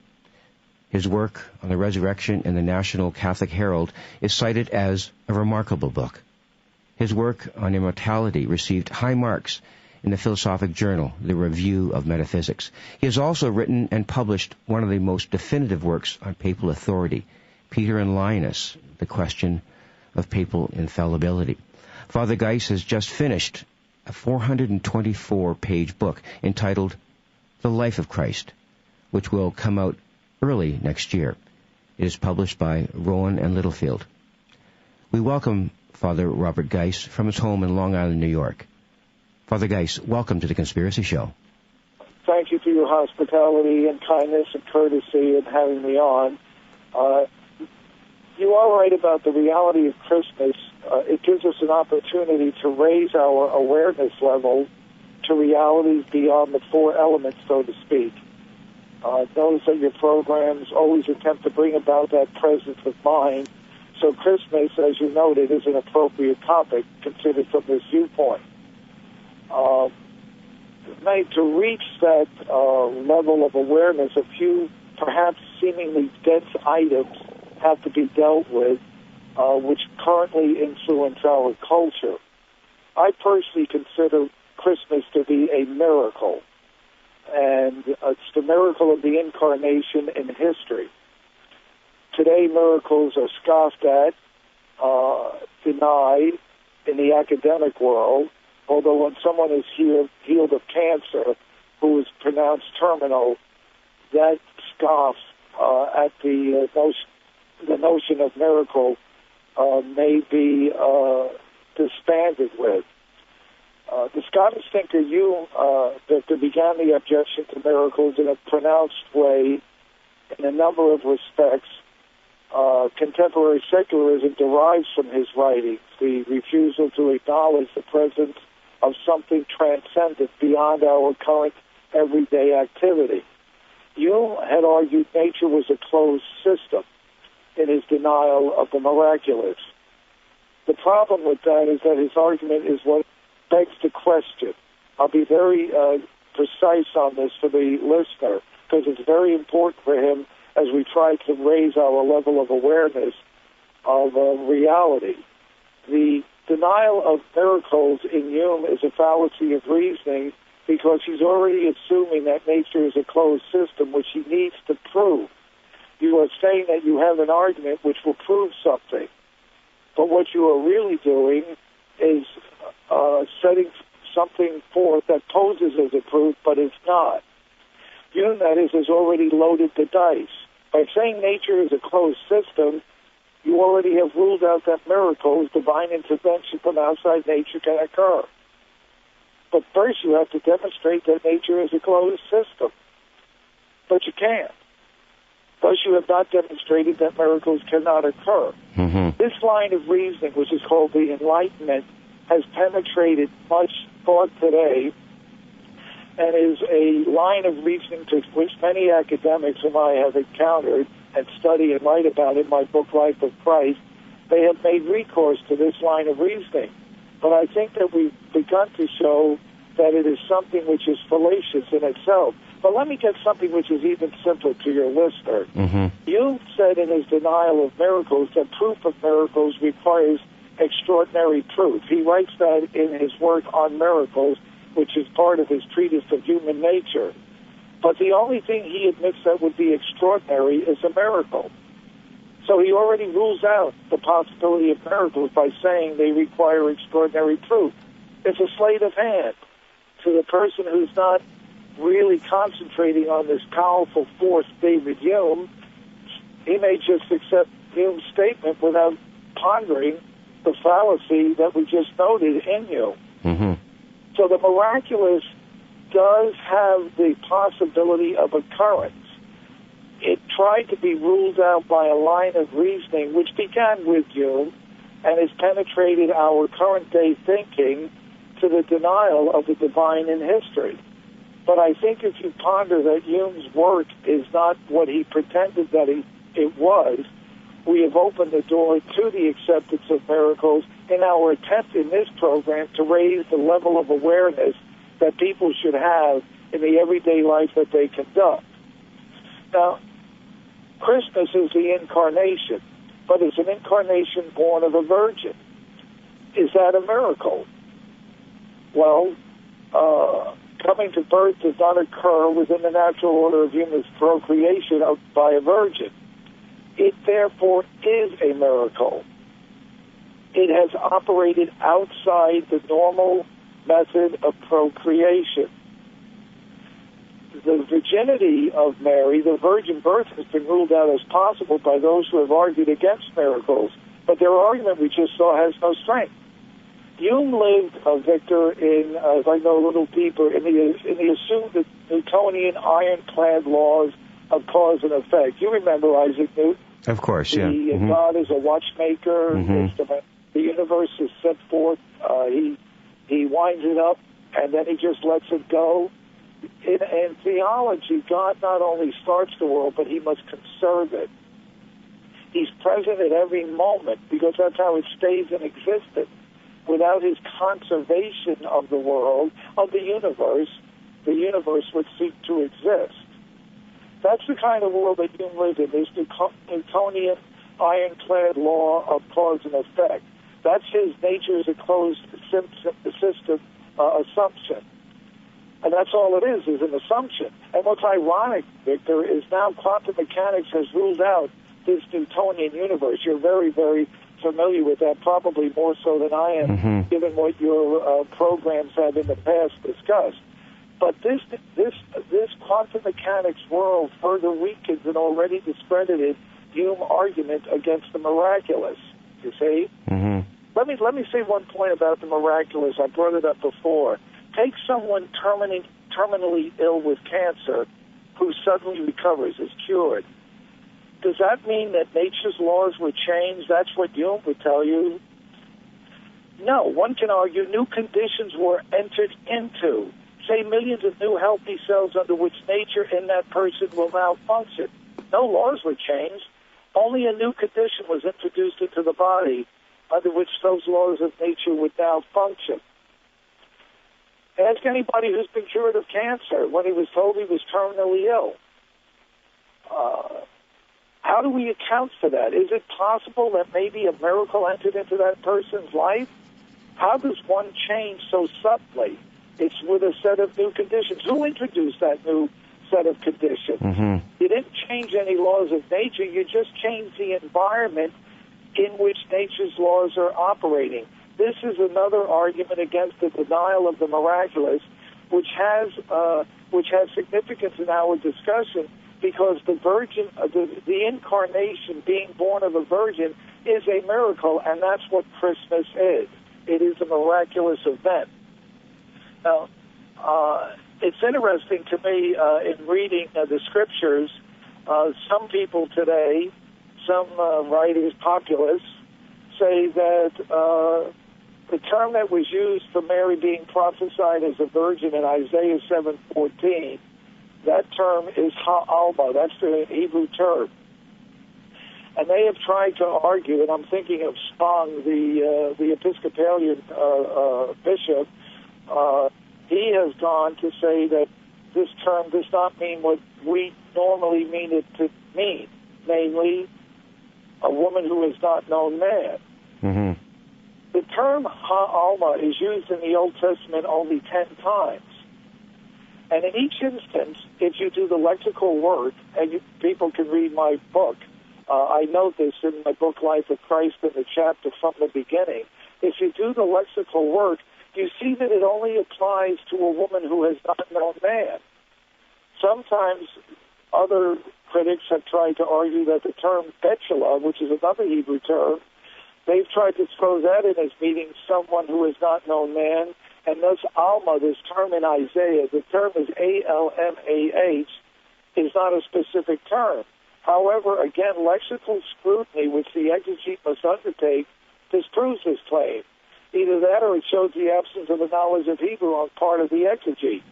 His work on the resurrection in the National Catholic Herald is cited as a remarkable book. His work on immortality received high marks in the philosophic journal, the Review of Metaphysics. He has also written and published one of the most definitive works on papal authority, Peter and Linus, The Question of Papal Infallibility. Father Geis has just finished a 424-page book entitled The Life of Christ, which will come out early next year. It is published by Rowan and Littlefield. We welcome Father Robert Geis from his home in Long Island, New York. Father Geis, welcome to The Conspiracy Show. Thank you for your hospitality and kindness and courtesy in having me on. You are right about the reality of Christmas. It gives us an opportunity to raise our awareness level to realities beyond the four elements, so to speak. Notice that your programs always attempt to bring about that presence of mind So Christmas, as you noted, is an appropriate topic considered from this viewpoint. To reach that level of awareness, a few perhaps seemingly dense items have to be dealt with, which currently influence our culture. I personally consider Christmas to be a miracle, and it's the miracle of the incarnation in history. Today, miracles are scoffed at, denied in the academic world, although when someone is healed of cancer who is pronounced terminal, that scoff at the notion of miracle may be disbanded with. The Scottish thinker Hume Victor began the objection to miracles in a pronounced way in a number of respects. Contemporary secularism derives from his writings, the refusal to acknowledge the presence of something transcendent beyond our current everyday activity. Hume had argued nature was a closed system in his denial of the miraculous. The problem with that is that his argument is what begs the question. I'll be very precise on this for the listener, because it's very important for him as we try to raise our level of awareness of reality. The denial of miracles in Hume is a fallacy of reasoning, because he's already assuming that nature is a closed system, which he needs to prove. You are saying that you have an argument which will prove something, but what you are really doing is setting something forth that poses as a proof, but it's not. Hume, that is, has already loaded the dice. By saying nature is a closed system, you already have ruled out that miracles, divine intervention from outside nature, can occur. But first you have to demonstrate that nature is a closed system. But you can't. Thus you have not demonstrated that miracles cannot occur. Mm-hmm. This line of reasoning, which is called the Enlightenment, has penetrated much thought today and is a line of reasoning to which many academics whom I have encountered and study and write about in my book, Life of Christ, they have made recourse to this line of reasoning. But I think that we've begun to show that it is something which is fallacious in itself. But let me get something which is even simpler to your listener. Mm-hmm. Hume said in his denial of miracles that proof of miracles requires extraordinary proof. He writes that in his work on miracles, which is part of his treatise of human nature. But the only thing he admits that would be extraordinary is a miracle. So he already rules out the possibility of miracles by saying they require extraordinary proof. It's a sleight of hand to the person who's not really concentrating on this powerful force, David Hume. He may just accept Hume's statement without pondering the fallacy that we just noted in Hume. Mm-hmm. So the miraculous does have the possibility of occurrence. It tried to be ruled out by a line of reasoning which began with Hume and has penetrated our current day thinking to the denial of the divine in history. But I think if you ponder that Hume's work is not what he pretended that it was, we have opened the door to the acceptance of miracles in our attempt in this program to raise the level of awareness that people should have in the everyday life that they conduct. Now, Christmas is the incarnation, but it's an incarnation born of a virgin. Is that a miracle? Well, coming to birth does not occur within the natural order of human procreation by a virgin. It therefore is a miracle. It has operated outside the normal method of procreation. The virginity of Mary, the virgin birth, has been ruled out as possible by those who have argued against miracles, but their argument we just saw has no strength. Hume lived, Victor, in, as I go a little deeper, in the assumed Newtonian ironclad laws of cause and effect. You remember Isaac Newton? Of course, yeah. Mm-hmm. God is a watchmaker. Mm-hmm. The universe is set forth. He winds it up, and then he just lets it go. In theology, God not only starts the world, but he must conserve it. He's present at every moment because that's how it stays in existence. Without his conservation of the world, of the universe would cease to exist. That's the kind of world that you live in, this Newtonian ironclad law of cause and effect. That's his nature is a closed system assumption. And that's all it is an assumption. And what's ironic, Victor, is now quantum mechanics has ruled out this Newtonian universe. You're very, very familiar with that, probably more so than I am, given what your programs have in the past discussed. But this quantum mechanics world further weakens an already discredited Hume argument against the miraculous. You see? Let me say one point about the miraculous. I brought it up before. Take someone terminally ill with cancer who suddenly recovers, is cured. Does that mean that nature's laws were changed? That's what Hume would tell you. No, one can argue new conditions were entered into. Say millions of new healthy cells under which nature in that person will now function. No laws were changed. Only a new condition was introduced into the body under which those laws of nature would now function. Ask anybody who's been cured of cancer when he was told he was terminally ill. How do we account for that? Is it possible that maybe a miracle entered into that person's life? How does one change so subtly? It's with a set of new conditions. Who introduced that new set of conditions? You didn't change any laws of nature. You just changed the environment in which nature's laws are operating. This is another argument against the denial of the miraculous, which has significance in our discussion, because the virgin, the incarnation, being born of a virgin, is a miracle, and that's what Christmas is. It is a miraculous event. Now, it's interesting to me in reading the scriptures, some people today, some writers, populists, say that the term that was used for Mary being prophesied as a virgin in Isaiah 7:14, that term is ha'alma. That's the Hebrew term. And they have tried to argue, and I'm thinking of Spong, the Episcopalian bishop. He has gone to say that this term does not mean what we normally mean it to mean, namely a woman who has not known man. The term ha'alma is used in the Old Testament only 10 times. And in each instance, if you do the lexical work, and people can read my book, I note this in my book, Life of Christ, in the chapter From the Beginning. If you do the lexical work, you see that it only applies to a woman who has not known man. Sometimes other critics have tried to argue that the term betula, which is another Hebrew term, they've tried to throw that in as meaning someone who has not known man. And thus, Alma, this term in Isaiah, the term is A-L-M-A-H, is not a specific term. However, again, lexical scrutiny, which the exegete must undertake, disproves this claim. Either that or it shows the absence of a knowledge of Hebrew on part of the exegete.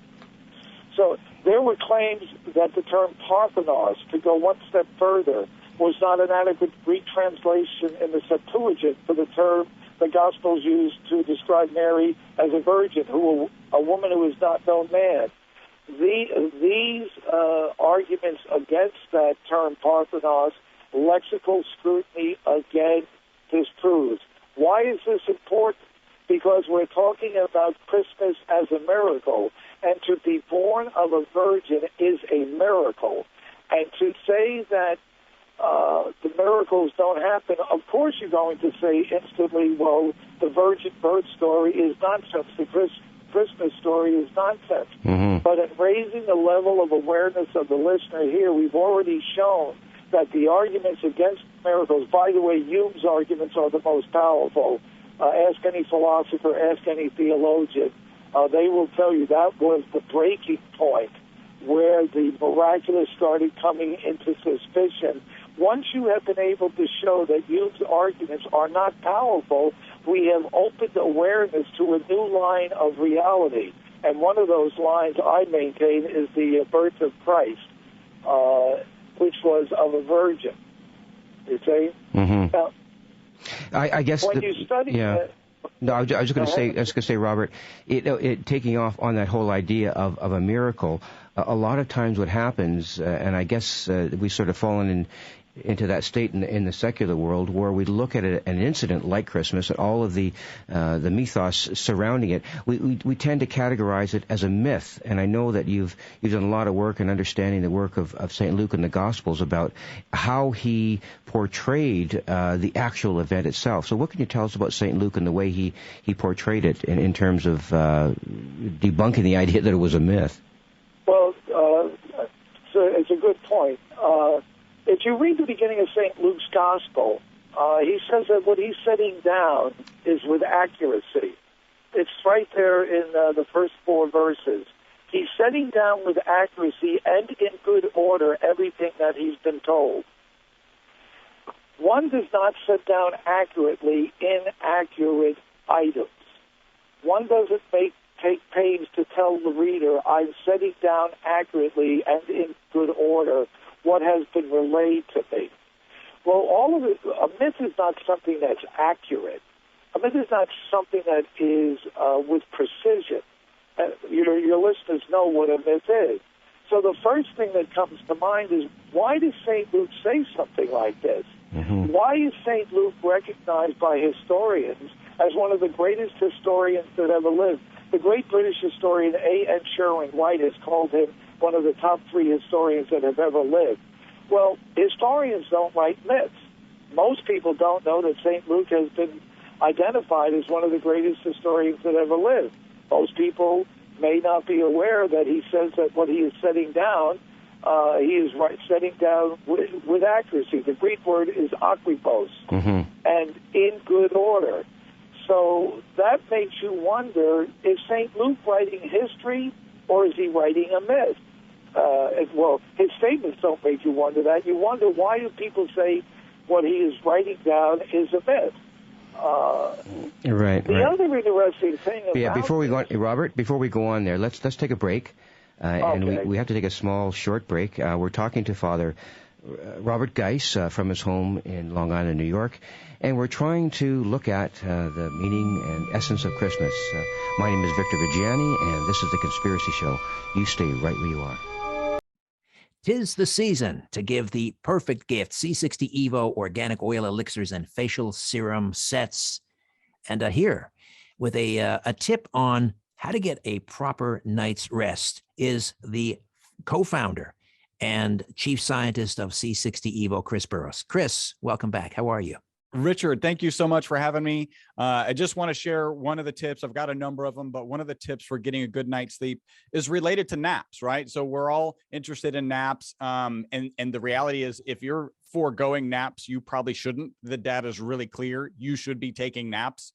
So there were claims that the term Parthenos, to go one step further, was not an adequate Greek translation in the Septuagint for the term the Gospels used to describe Mary as a virgin, a woman who has not known man. These arguments against that term Parthenos, lexical scrutiny again disproves. Why is this important? Because we're talking about Christmas as a miracle, and to be born of a virgin is a miracle. And to say that the miracles don't happen, of course you're going to say instantly, well, the virgin birth story is nonsense. The Christmas story is nonsense. But in raising the level of awareness of the listener here, we've already shown that the arguments against miracles, by the way, Hume's arguments are the most powerful. Ask any philosopher, ask any theologian. They will tell you that was the breaking point where the miraculous started coming into suspicion. Once you have been able to show that Hume's arguments are not powerful, we have opened awareness to a new line of reality. And one of those lines I maintain is the birth of Christ, which was of a virgin. You see? Mm-hmm. Now, I guess when you study it, no, I was just going to say, Robert, taking off on that whole idea of a miracle. A lot of times, what happens, and I guess we sort of fallen into that state in the secular world, where we look at an incident like Christmas and all of the mythos surrounding it. We tend to categorize it as a myth, and I know that you've done a lot of work in understanding the work of St. Luke and the Gospels about how he portrayed the actual event itself. So what can you tell us about St. Luke and the way he portrayed it in terms of debunking the idea that it was a myth? Well, it's a good point. If you read the beginning of St. Luke's Gospel, he says that what he's setting down is with accuracy. It's right there in the first 4 verses. He's setting down with accuracy and in good order everything that he's been told. One does not set down accurately inaccurate items. One doesn't take pains to tell the reader, I'm setting down accurately and in good order what has been relayed to me. Well, all of it, a myth is not something that's accurate. A myth is not something that is with precision. Your listeners know what a myth is. So the first thing that comes to mind is, why does St. Luke say something like this? Mm-hmm. Why is St. Luke recognized by historians as one of the greatest historians that ever lived? The great British historian A.N. Sherwin-White has called him one of the top 3 historians that have ever lived. Well, historians don't write myths. Most people don't know that St. Luke has been identified as one of the greatest historians that ever lived. Most people may not be aware that he says that what he is setting down, he is setting down with accuracy. The Greek word is akripos, and in good order. So that makes you wonder, is St. Luke writing history or is he writing a myth? Well, his statements don't make you wonder that. You wonder, why do people say what he is writing down is a myth? Right. The other interesting thing about before we go on, Robert, before we go on there, let's take a break, and okay. we have to take a small, short break. We're talking to Father Robert Geis from his home in Long Island, New York, and we're trying to look at the meaning and essence of Christmas. My name is Victor Viggiani, and this is The Conspiracy Show. You stay right where you are. 'Tis the season to give the perfect gift. C60 Evo organic oil elixirs and facial serum sets. And here with a tip on how to get a proper night's rest is the co-founder and chief scientist of C60 Evo, Chris Burrows. Chris, welcome back. How are you? Richard, thank you so much for having me. I just want to share one of the tips. I've got a number of them, but one of the tips for getting a good night's sleep is related to naps, right? So we're all interested in naps. And the reality is, if you're foregoing naps, you probably shouldn't. The data is really clear. You should be taking naps.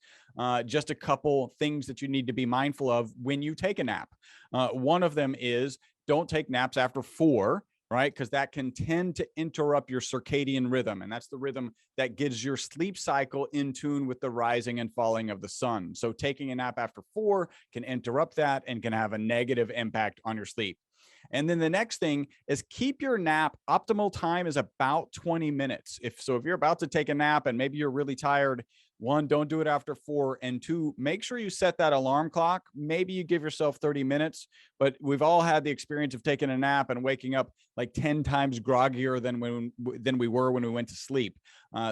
Just a couple things that you need to be mindful of when you take a nap. One of them is, don't take naps after 4. Right? Because that can tend to interrupt your circadian rhythm. And that's the rhythm that gives your sleep cycle in tune with the rising and falling of the sun. So taking a nap after 4 can interrupt that and can have a negative impact on your sleep. And then the next thing is, keep your nap. Optimal time is about 20 minutes. If you're about to take a nap and maybe you're really tired, 1, don't do it after 4. And 2, make sure you set that alarm clock. Maybe you give yourself 30 minutes, but we've all had the experience of taking a nap and waking up like 10 times groggier than we were when we went to sleep.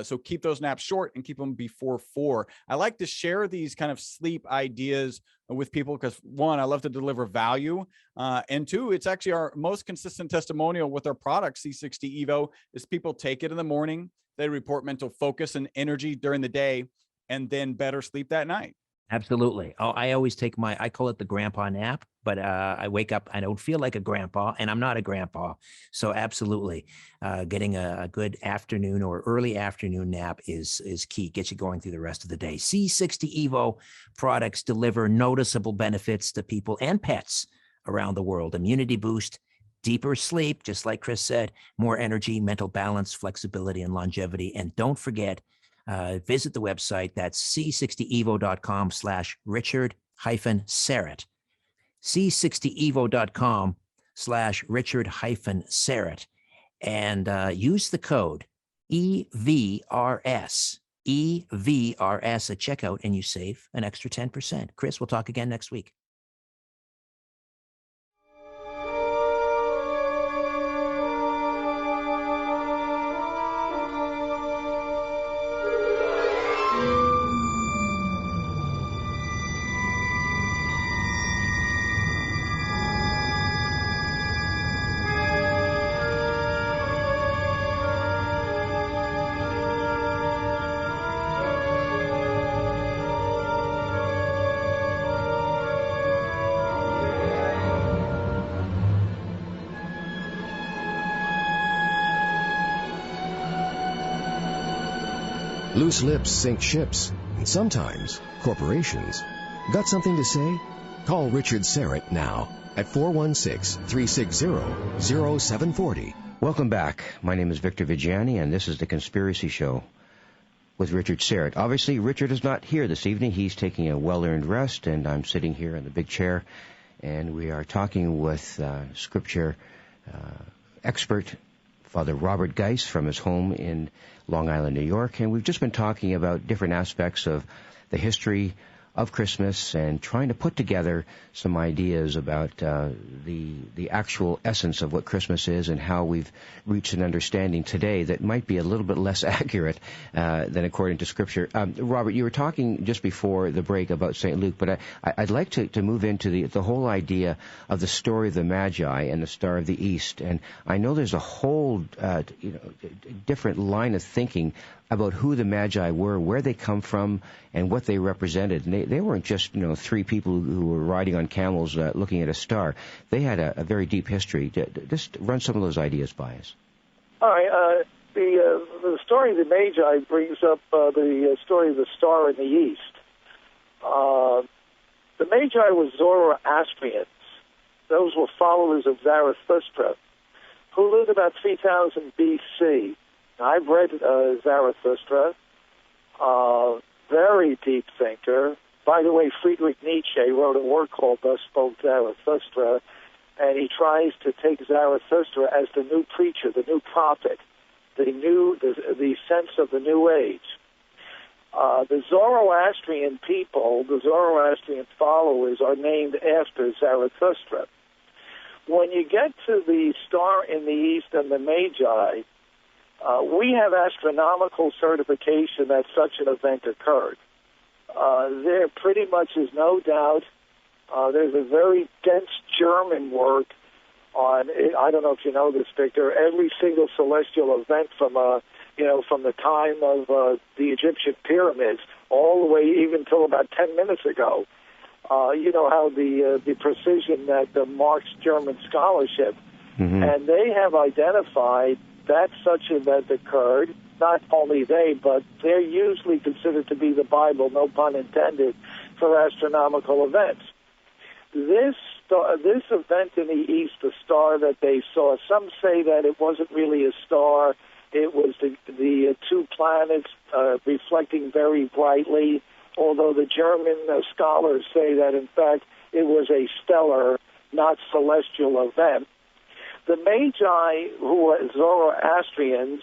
So keep those naps short and keep them before 4. I like to share these kind of sleep ideas with people because, 1, I love to deliver value. And 2, it's actually our most consistent testimonial with our product, C60 Evo, is people take it in the morning. They report mental focus and energy during the day, and then better sleep that night. Absolutely. Oh, I always take I call it the grandpa nap, but I wake up, I don't feel like a grandpa, and I'm not a grandpa. So absolutely, getting a good afternoon or early afternoon nap is key. Get you going through the rest of the day. C60 Evo products deliver noticeable benefits to people and pets around the world. Immunity boost, deeper sleep, just like Chris said, more energy, mental balance, flexibility, and longevity. And don't forget, visit the website. That's c60evo.com/Richard-Serrett. c60evo.com/Richard-Serrett. And use the code EVRS. EVRS at checkout, and you save an extra 10%. Chris, we'll talk again next week. Loose lips sink ships, and sometimes corporations. Got something to say? Call Richard Serrett now at 416-360-0740. Welcome back. My name is Victor Viggiani, and this is The Conspiracy Show with Richard Serrett. Obviously, Richard is not here this evening. He's taking a well-earned rest, and I'm sitting here in the big chair, and we are talking with Scripture expert Father Robert Geis from his home in Long Island, New York, and we've just been talking about different aspects of the history of Christmas and trying to put together some ideas about the actual essence of what Christmas is and how we've reached an understanding today that might be a little bit less accurate than according to Scripture. Robert, you were talking just before the break about St. Luke, but I'd like to move into the whole idea of the story of the Magi and the Star of the East. And I know there's a whole different line of thinking about who the Magi were, where they come from, and what they represented. And they weren't just, three people who were riding on camels looking at a star. They had a very deep history. Just run some of those ideas by us. All right. The story of the Magi brings up the story of the star in the east. The Magi were Zoroastrians. Those were followers of Zarathustra, who lived about 3000 B.C. I've read Zarathustra, very deep thinker. By the way, Friedrich Nietzsche wrote a work called Thus Spoke Zarathustra, and he tries to take Zarathustra as the new preacher, the new prophet, the sense of the new age. The Zoroastrian people, the Zoroastrian followers, are named after Zarathustra. When you get to the star in the east and the Magi, we have astronomical certification that such an event occurred. There pretty much is no doubt. There's a very dense German work on, I don't know if you know this, Victor, every single celestial event from the time of the Egyptian pyramids all the way even till about 10 minutes ago. You know how the precision that marks German scholarship. Mm-hmm. And they have identified that such an event occurred. Not only they, but they're usually considered to be the Bible, no pun intended, for astronomical events. This event in the east, the star that they saw, some say that it wasn't really a star. It was the two planets reflecting very brightly, although the German scholars say that, in fact, it was a stellar, not celestial event. The Magi, who were Zoroastrians,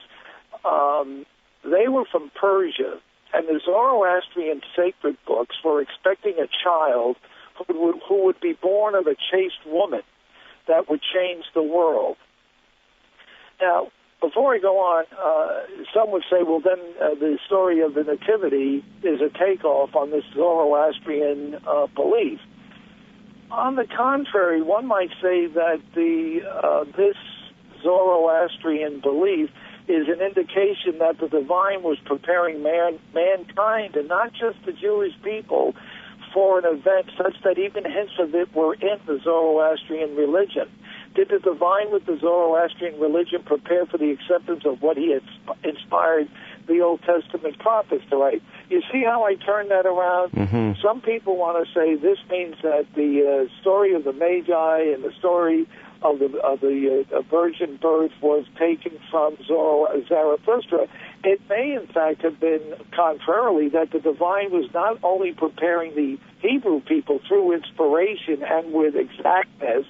they were from Persia, and the Zoroastrian sacred books were expecting a child who would be born of a chaste woman that would change the world. Now, before I go on, some would say, well, then the story of the Nativity is a takeoff on this Zoroastrian belief. On the contrary, one might say that this Zoroastrian belief is an indication that the divine was preparing mankind, and not just the Jewish people, for an event such that even hints of it were in the Zoroastrian religion. Did the divine with the Zoroastrian religion prepare for the acceptance of what he had inspired the Old Testament prophets to write? You see how I turned that around? Mm-hmm. Some people want to say this means that the story of the Magi and the story of the virgin birth was taken from Zarathustra. It may, in fact, have been contrarily that the divine was not only preparing the Hebrew people through inspiration and with exactness,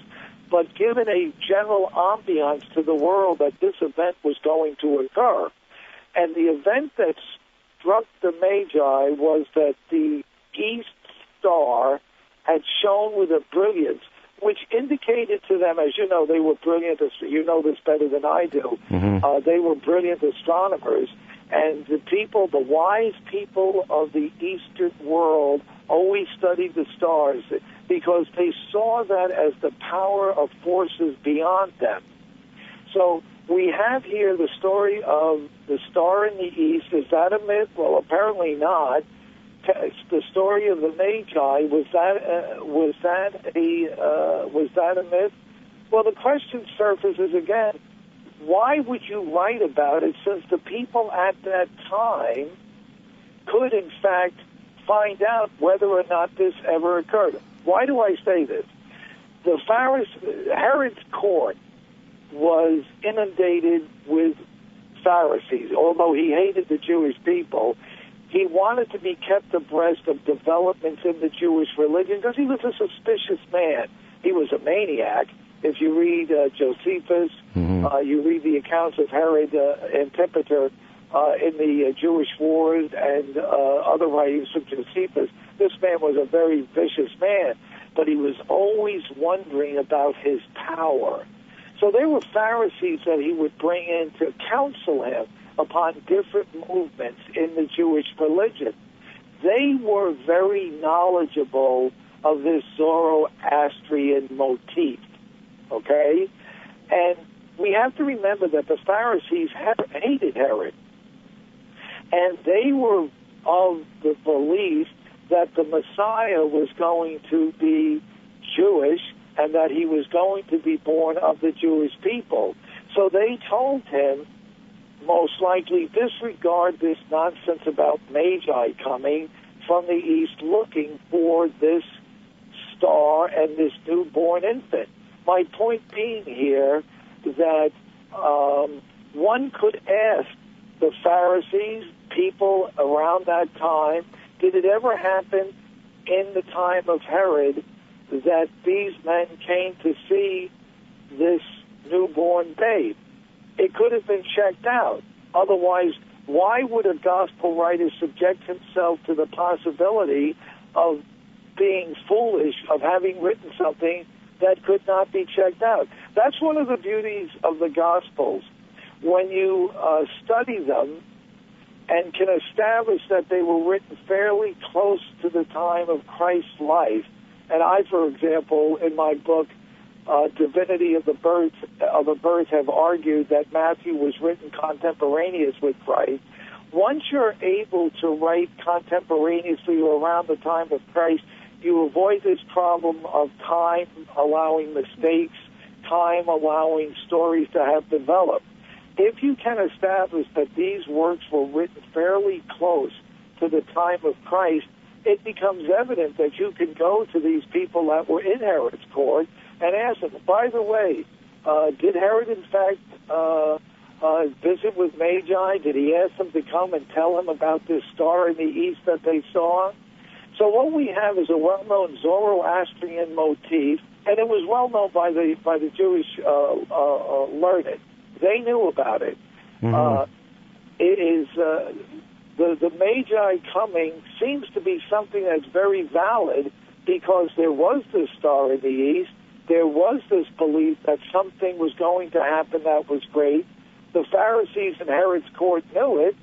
but given a general ambiance to the world that this event was going to occur. And the event that struck the Magi was that the East Star had shone with a brilliance, which indicated to them, as you know, they were brilliant. You know this better than I do. Mm-hmm. They were brilliant astronomers, and the wise people of the Eastern world always studied the stars because they saw that as the power of forces beyond them. So we have here the story of the star in the east. Is that a myth? Well, apparently not. The story of the Magi, was that a myth? Well, the question surfaces again, why would you write about it, since the people at that time could in fact find out whether or not this ever occurred? Why do I say this? Herod's court was inundated with Pharisees. Although he hated the Jewish people, he wanted to be kept abreast of developments in the Jewish religion because he was a suspicious man. He was a maniac. If you read Josephus, you read the accounts of Herod Antipater in the Jewish wars and other writings from Josephus, this man was a very vicious man, but he was always wondering about his power. So there were Pharisees that he would bring in to counsel him upon different movements in the Jewish religion. They were very knowledgeable of this Zoroastrian motif, okay? And we have to remember that the Pharisees hated Herod, and they were of the belief that the Messiah was going to be Jewish and that he was going to be born of the Jewish people. So they told him, most likely, disregard this nonsense about Magi coming from the east looking for this star and this newborn infant. My point being here that one could ask the Pharisees, people around that time, did it ever happen in the time of Herod that these men came to see this newborn babe? It could have been checked out. Otherwise, why would a gospel writer subject himself to the possibility of being foolish, of having written something that could not be checked out? That's one of the beauties of the Gospels. When you study them and can establish that they were written fairly close to the time of Christ's life, and I, for example, in my book, Divinity of the Birth, have argued that Matthew was written contemporaneous with Christ. Once you're able to write contemporaneously or around the time of Christ, you avoid this problem of time allowing mistakes, time allowing stories to have developed. If you can establish that these works were written fairly close to the time of Christ, it becomes evident that you can go to these people that were in Herod's court and ask them, by the way, did Herod in fact visit with Magi? Did he ask them to come and tell him about this star in the east that they saw? So what we have is a well-known Zoroastrian motif, and it was well known by the Jewish learned. They knew about it. Mm-hmm. It is the Magi coming seems to be something that's very valid because there was this star in the east. There was this belief that something was going to happen that was great. The Pharisees in Herod's court knew it.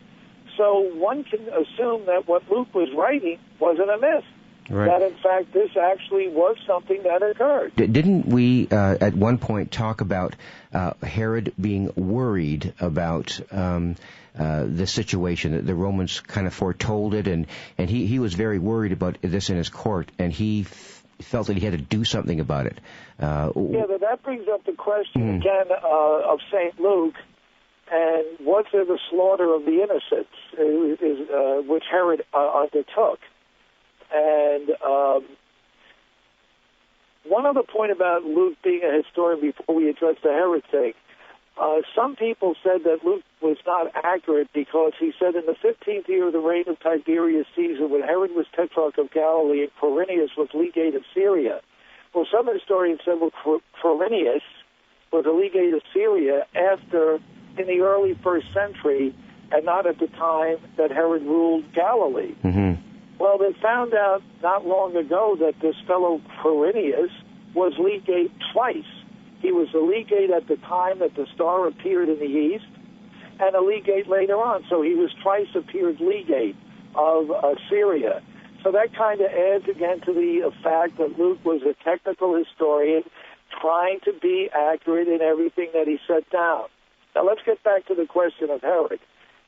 So one can assume that what Luke was writing wasn't a myth. Right. That, in fact, this actually was something that occurred. Didn't we, at one point, talk about Herod being worried about the situation, that the Romans kind of foretold it, and he was very worried about this in his court, and he felt that he had to do something about it. But that brings up the question, again, of St. Luke, and was there the slaughter of the innocents, which Herod undertook? And one other point about Luke being a historian before we address the Herod thing. Some people said that Luke was not accurate because he said in the 15th year of the reign of Tiberius Caesar, when Herod was Tetrarch of Galilee and Quirinius was legate of Syria. Well, some historians said, well, Quirinius was a legate of Syria after, in the early 1st century, and not at the time that Herod ruled Galilee. Mm-hmm. Well, they found out not long ago that this fellow Quirinius was legate twice. He was a legate at the time that the star appeared in the east, and a legate later on. So he was twice appeared legate of Syria. So that kind of adds again to the fact that Luke was a technical historian trying to be accurate in everything that he set down. Now let's get back to the question of Herod.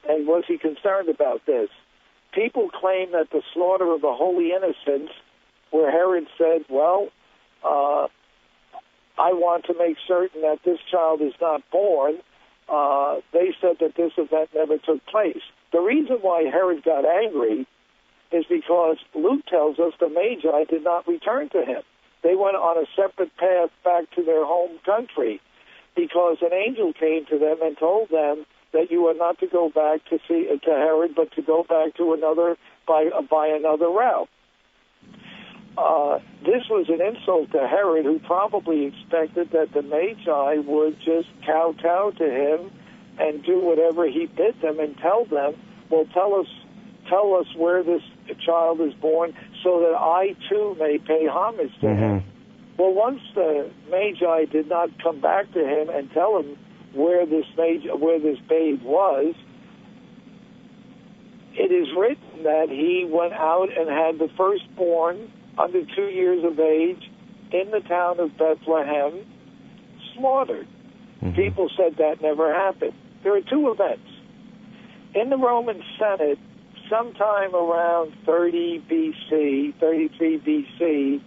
And was he concerned about this? People claim that the slaughter of the holy innocents, where Herod said, well, I want to make certain that this child is not born, they said that this event never took place. The reason why Herod got angry is because Luke tells us the Magi did not return to him. They went on a separate path back to their home country because an angel came to them and told them that you are not to go back to Herod, but to go back to another by another route. This was an insult to Herod, who probably expected that the Magi would just kowtow to him and do whatever he bid them and tell them, well, tell us where this child is born so that I, too, may pay homage to him. Well, once the Magi did not come back to him and tell him where this babe was, it is written that he went out and had the firstborn under 2 years of age in the town of Bethlehem slaughtered. People said that never happened. There are two events. In the Roman Senate, sometime around 33 BC,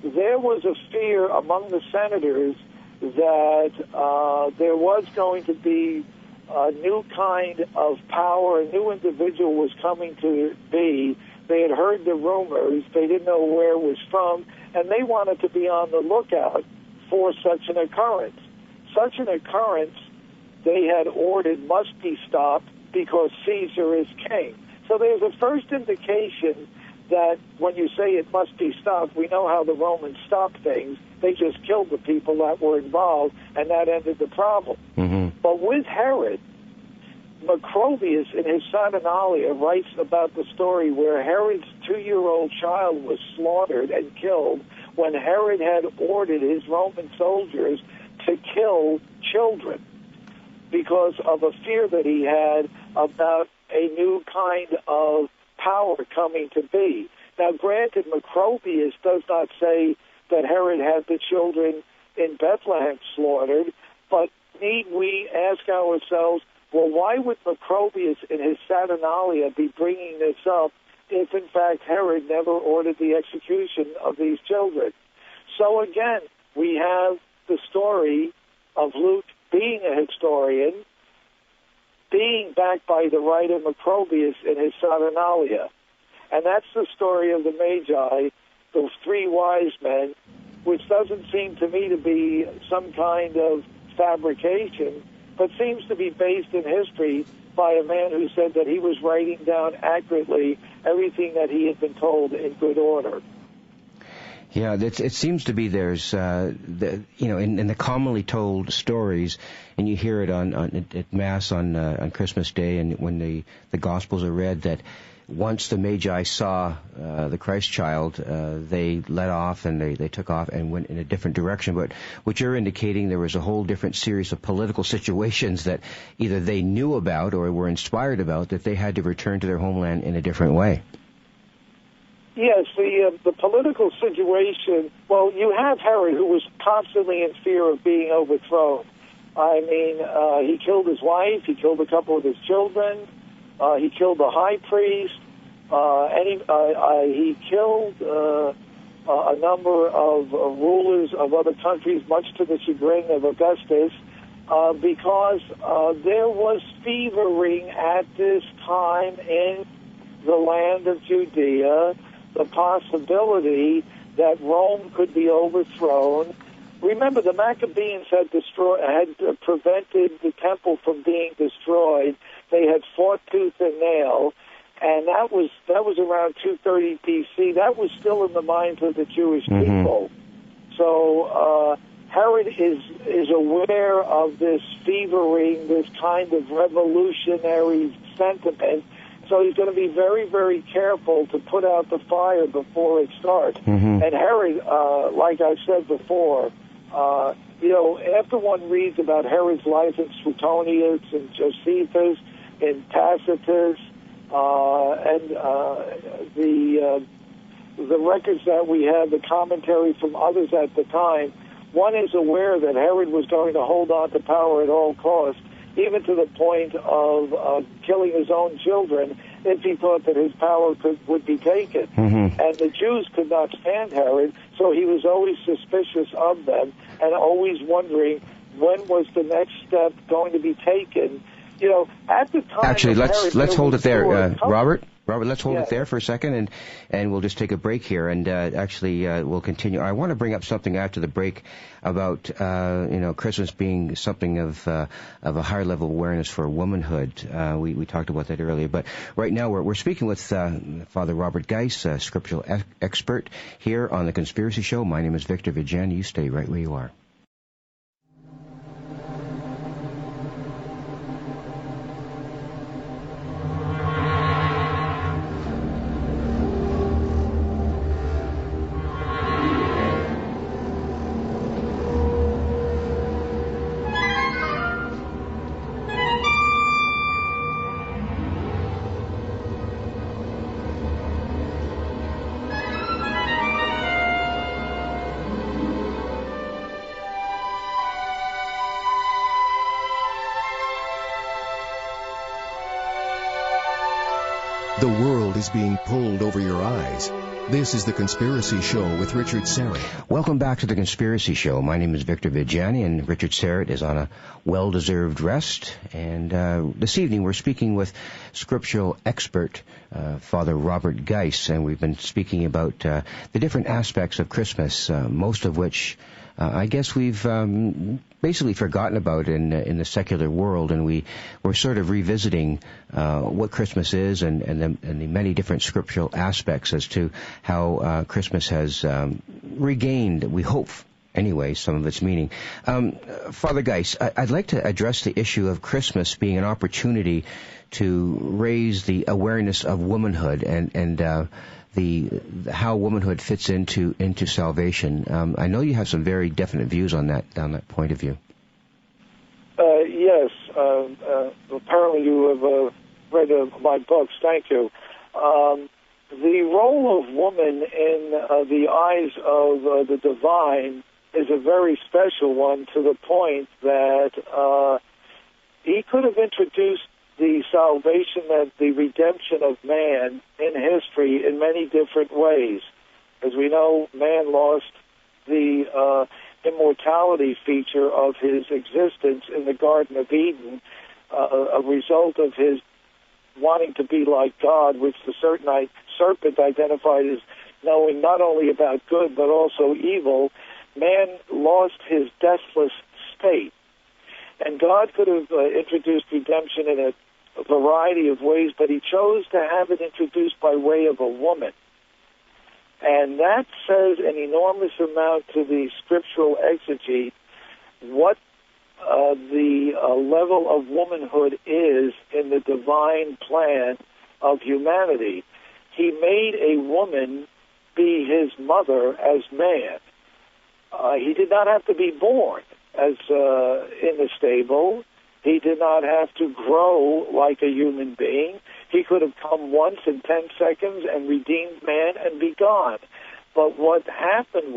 there was a fear among the senators that there was going to be a new kind of power, a new individual was coming to be. They had heard the rumors, they didn't know where it was from, and they wanted to be on the lookout for such an occurrence. Such an occurrence, they had ordered, must be stopped because Caesar is king. So there's a first indication that when you say it must be stopped, we know how the Romans stopped things. They just killed the people that were involved, and that ended the problem. But with Herod, Macrobius in his Saturnalia writes about the story where Herod's 2-year-old child was slaughtered and killed when Herod had ordered his Roman soldiers to kill children because of a fear that he had about a new kind of power coming to be. Now, granted, Macrobius does not say that Herod had the children in Bethlehem slaughtered, but need we ask ourselves, well, why would Macrobius in his Saturnalia be bringing this up if, in fact, Herod never ordered the execution of these children? So, again, we have the story of Luke being a historian, being backed by the writer Macrobius in his Saturnalia. And that's the story of the Magi, those three wise men, which doesn't seem to me to be some kind of fabrication, but seems to be based in history by a man who said that he was writing down accurately everything that he had been told in good order. Yeah, it seems to be there's, in the commonly told stories, and you hear it at Mass on Christmas Day, and when the Gospels are read, that once the Magi saw the Christ child, they let off and they took off and went in a different direction. But what you're indicating, there was a whole different series of political situations that either they knew about or were inspired about, that they had to return to their homeland in a different way. Yes, the political situation, well, you have Herod, who was constantly in fear of being overthrown. I mean, he killed his wife, he killed a couple of his children, he killed the high priest, and he killed a number of rulers of other countries, much to the chagrin of Augustus, because there was fevering at this time in the land of Judea, the possibility that Rome could be overthrown. Remember, the Maccabees had prevented the temple from being destroyed. They had fought tooth and nail, and that was around 230 BC. That was still in the minds of the Jewish people. So Herod is aware of this fevering, this kind of revolutionary sentiment, so he's going to be very, very careful to put out the fire before it starts. Mm-hmm. And Herod, like I said before, after one reads about Herod's life in Suetonius and Josephus and Tacitus, and the records that we have, the commentary from others at the time, one is aware that Herod was going to hold on to power at all costs, even to the point of killing his own children if he thought that his power would be taken. Mm-hmm. And the Jews could not stand Herod, so he was always suspicious of them and always wondering when was the next step going to be taken. At the time... Actually, let's hold it there, Robert. Robert, let's hold Yeah. it there for a second, and we'll just take a break here, and we'll continue. I want to bring up something after the break about Christmas being something of a higher level awareness for womanhood. We talked about that earlier, but right now we're speaking with Father Robert Geis, a scriptural expert here on the Conspiracy Show. My name is Victor Viggiani. You stay right where you are. The world is being pulled over your eyes. This is The Conspiracy Show with Richard Serrett. Welcome back to The Conspiracy Show. My name is Victor Viggiani, and Richard Serrett is on a well-deserved rest. And this evening we're speaking with scriptural expert Father Robert Geis, and we've been speaking about the different aspects of Christmas, most of which I guess we've basically forgotten about in the secular world, and we're sort of revisiting what Christmas is and the many different scriptural aspects as to how Christmas has regained, we hope anyway, some of its meaning. Father Geis, I'd like to address the issue of Christmas being an opportunity to raise the awareness of womanhood and how womanhood fits into salvation. I know you have some very definite views on that point of view. Yes. Apparently you have read my books. Thank you. The role of woman in the eyes of the divine is a very special one, to the point that he could have introduced the salvation and the redemption of man in history in many different ways. As we know, man lost the immortality feature of his existence in the Garden of Eden, a result of his wanting to be like God, which the serpent identified as knowing not only about good but also evil. Man lost his deathless state. And God could have introduced redemption in a variety of ways, but he chose to have it introduced by way of a woman. And that says an enormous amount to the scriptural exegete what the level of womanhood is in the divine plan of humanity. He made a woman be his mother as man. He did not have to be born as in the stable. He did not have to grow like a human being. He could have come once in 10 seconds and redeemed man and be gone. But what happened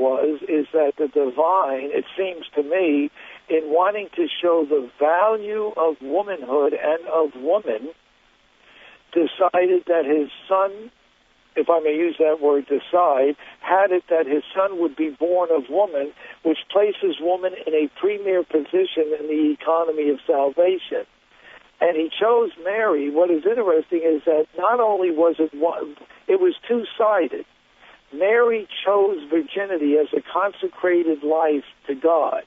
is that the divine, it seems to me, in wanting to show the value of womanhood and of woman, decided that his son, if I may use that word, decide, had it that his son would be born of woman, which places woman in a premier position in the economy of salvation. And he chose Mary. What is interesting is that not only was it one, it was two-sided. Mary chose virginity as a consecrated life to God.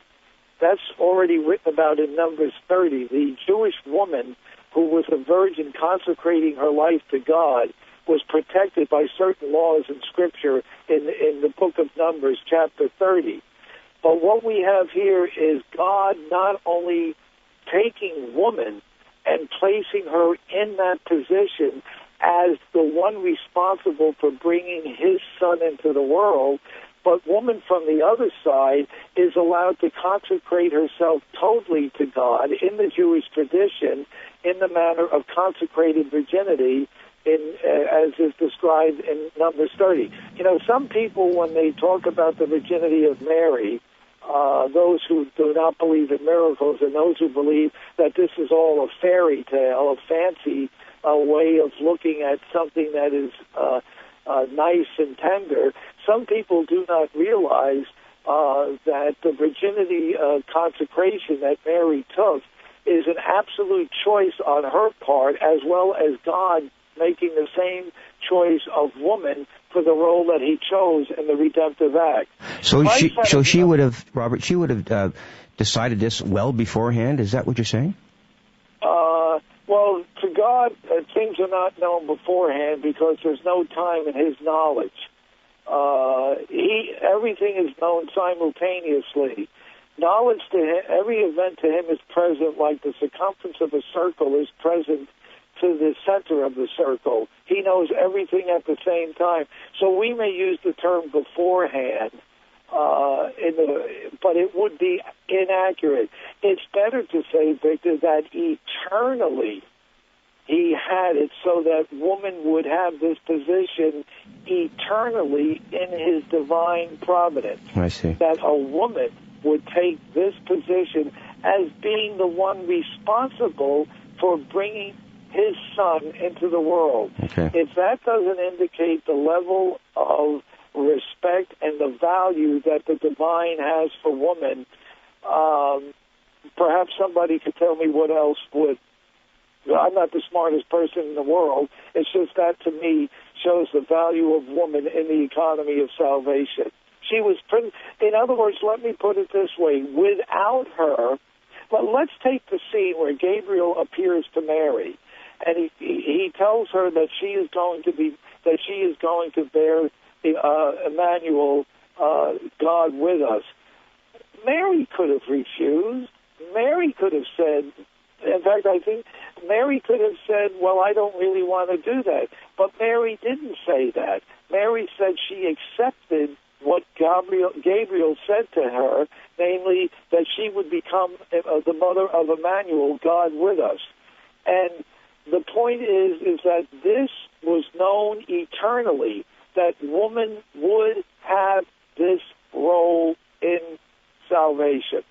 That's already written about in Numbers 30. The Jewish woman who was a virgin consecrating her life to God was protected by certain laws in Scripture in the book of Numbers, chapter 30. But what we have here is God not only taking woman and placing her in that position as the one responsible for bringing his son into the world, but woman from the other side is allowed to consecrate herself totally to God in the Jewish tradition in the manner of consecrated virginity, as is described in Numbers 30. You know, some people, when they talk about the virginity of Mary, those who do not believe in miracles and those who believe that this is all a fairy tale, a fancy way of looking at something that is nice and tender, some people do not realize that the virginity consecration that Mary took is an absolute choice on her part, as well as God making the same choice of woman for the role that he chose in the redemptive act. So she would have, Robert, she would have decided this well beforehand? Is that what you're saying? Well, to God, things are not known beforehand because there's no time in his knowledge. Everything is known simultaneously. Knowledge to him, every event to him is present like the circumference of a circle is present to the center of the circle. He knows everything at the same time. So we may use the term beforehand, but it would be inaccurate. It's better to say, Victor, that eternally he had it so that woman would have this position eternally in his divine providence. I see. That a woman would take this position as being the one responsible for bringing his son into the world. Okay. If that doesn't indicate the level of respect and the value that the divine has for woman, perhaps somebody could tell me what else would. I'm not the smartest person in the world. It's just that, to me, shows the value of woman in the economy of salvation. She was, in other words, let me put it this way, without her, but let's take the scene where Gabriel appears to Mary, and he tells her that she is going to bear Emmanuel, God with us. Mary could have refused. Mary could have said, in fact, I think Mary could have said, well, I don't really want to do that. But Mary didn't say that. Mary said she accepted what Gabriel said to her, namely that she would become the mother of Emmanuel, God with us. And the point is that this was known eternally, that woman would have this role in salvation.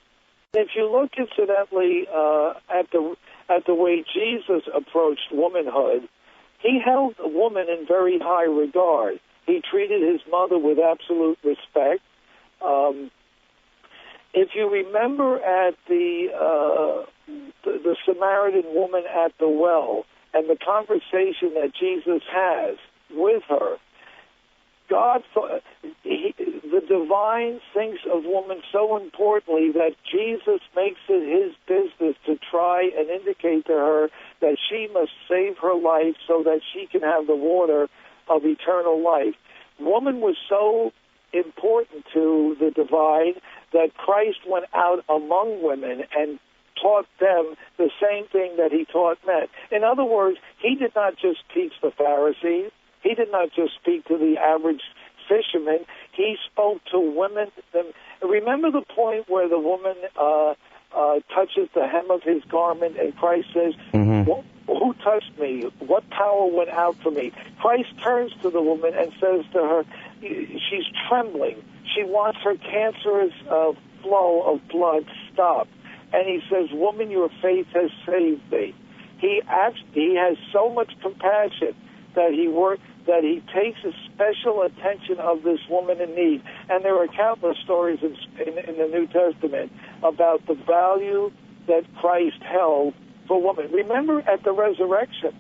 If you look, incidentally, at the way Jesus approached womanhood, he held a woman in very high regard. He treated his mother with absolute respect. If you remember at the Samaritan woman at the well and the conversation that Jesus has with her, the divine thinks of woman so importantly that Jesus makes it his business to try and indicate to her that she must save her life so that she can have the water of eternal life. Woman was so important to the divine that Christ went out among women and taught them the same thing that he taught men. In other words, he did not just teach the Pharisees. He did not just speak to the average fisherman. He spoke to women. Remember the point where the woman touches the hem of his garment and Christ says, who touched me? What power went out from me? Christ turns to the woman and says to her, she's trembling. She wants her cancerous flow of blood stopped. And he says, woman, your faith has saved thee. He has so much compassion that he takes a special attention of this woman in need. And there are countless stories in the New Testament about the value that Christ held for woman. Remember, at the resurrection,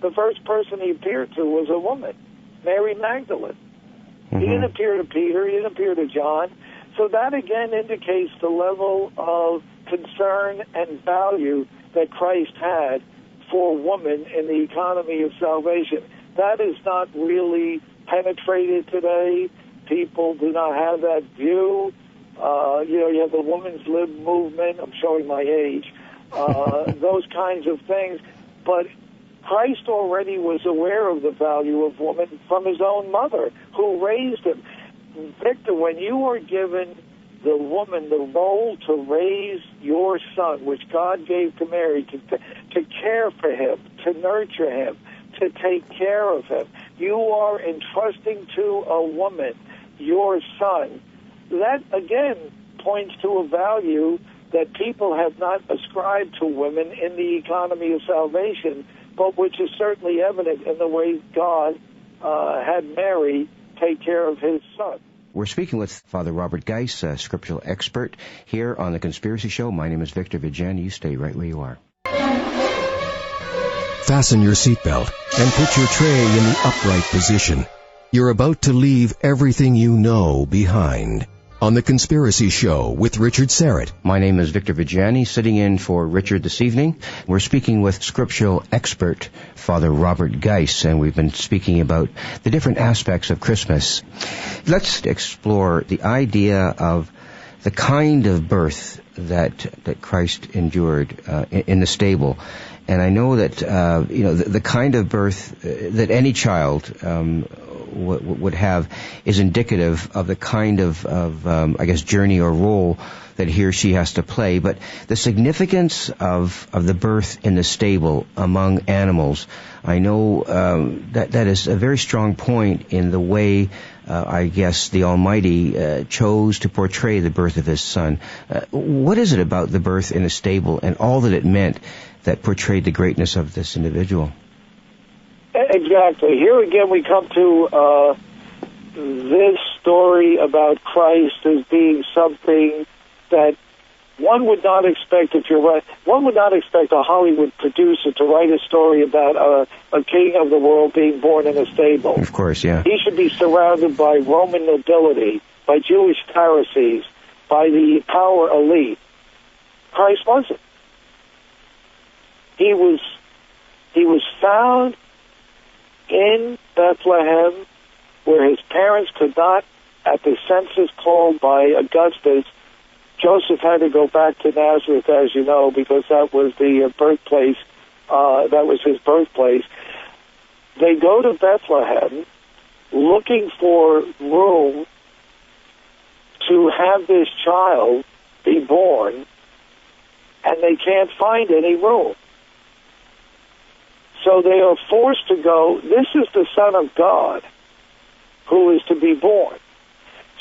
the first person he appeared to was a woman, Mary Magdalene. He didn't appear to Peter. He didn't appear to John. So that, again, indicates the level of concern and value that Christ had for woman in the economy of salvation. That is not really penetrated today. People do not have that view. You have the women's lib movement. I'm showing my age. Those kinds of things. But Christ already was aware of the value of woman from his own mother, who raised him. Victor, when you are given the woman the role to raise your son, which God gave to Mary, to care for him, to nurture him, to take care of him, you are entrusting to a woman your son. That, again, points to a value that people have not ascribed to women in the economy of salvation, but which is certainly evident in the way God had Mary take care of his son. We're speaking with Father Robert Geis, a scriptural expert, here on The Conspiracy Show. My name is Victor Viggiani. You stay right where you are. Fasten your seatbelt and put your tray in the upright position. You're about to leave everything you know behind. On The Conspiracy Show with Richard Serrett. My name is Victor Viggiani, sitting in for Richard this evening. We're speaking with scriptural expert Father Robert Geis, and we've been speaking about the different aspects of Christmas. Let's explore the idea of the kind of birth that Christ endured in the stable. And I know that the kind of birth that any child would have is indicative of the kind of journey or role that he or she has to play. But the significance of the birth in the stable among animals, I know that is a very strong point in the way the Almighty chose to portray the birth of his son. What is it about the birth in the stable and all that it meant that portrayed the greatness of this individual? Exactly. Here again we come to this story about Christ as being something that one would not expect, if you're right, one would not expect a Hollywood producer to write a story about a king of the world being born in a stable. Of course, yeah. He should be surrounded by Roman nobility, by Jewish Pharisees, by the power elite. Christ wasn't. He was found in Bethlehem, where his parents could not, at the census called by Augustus. Joseph had to go back to Nazareth, as you know, because that was the birthplace. That was his birthplace. They go to Bethlehem looking for room to have this child be born, and they can't find any room. So they are forced to go, this is the Son of God who is to be born.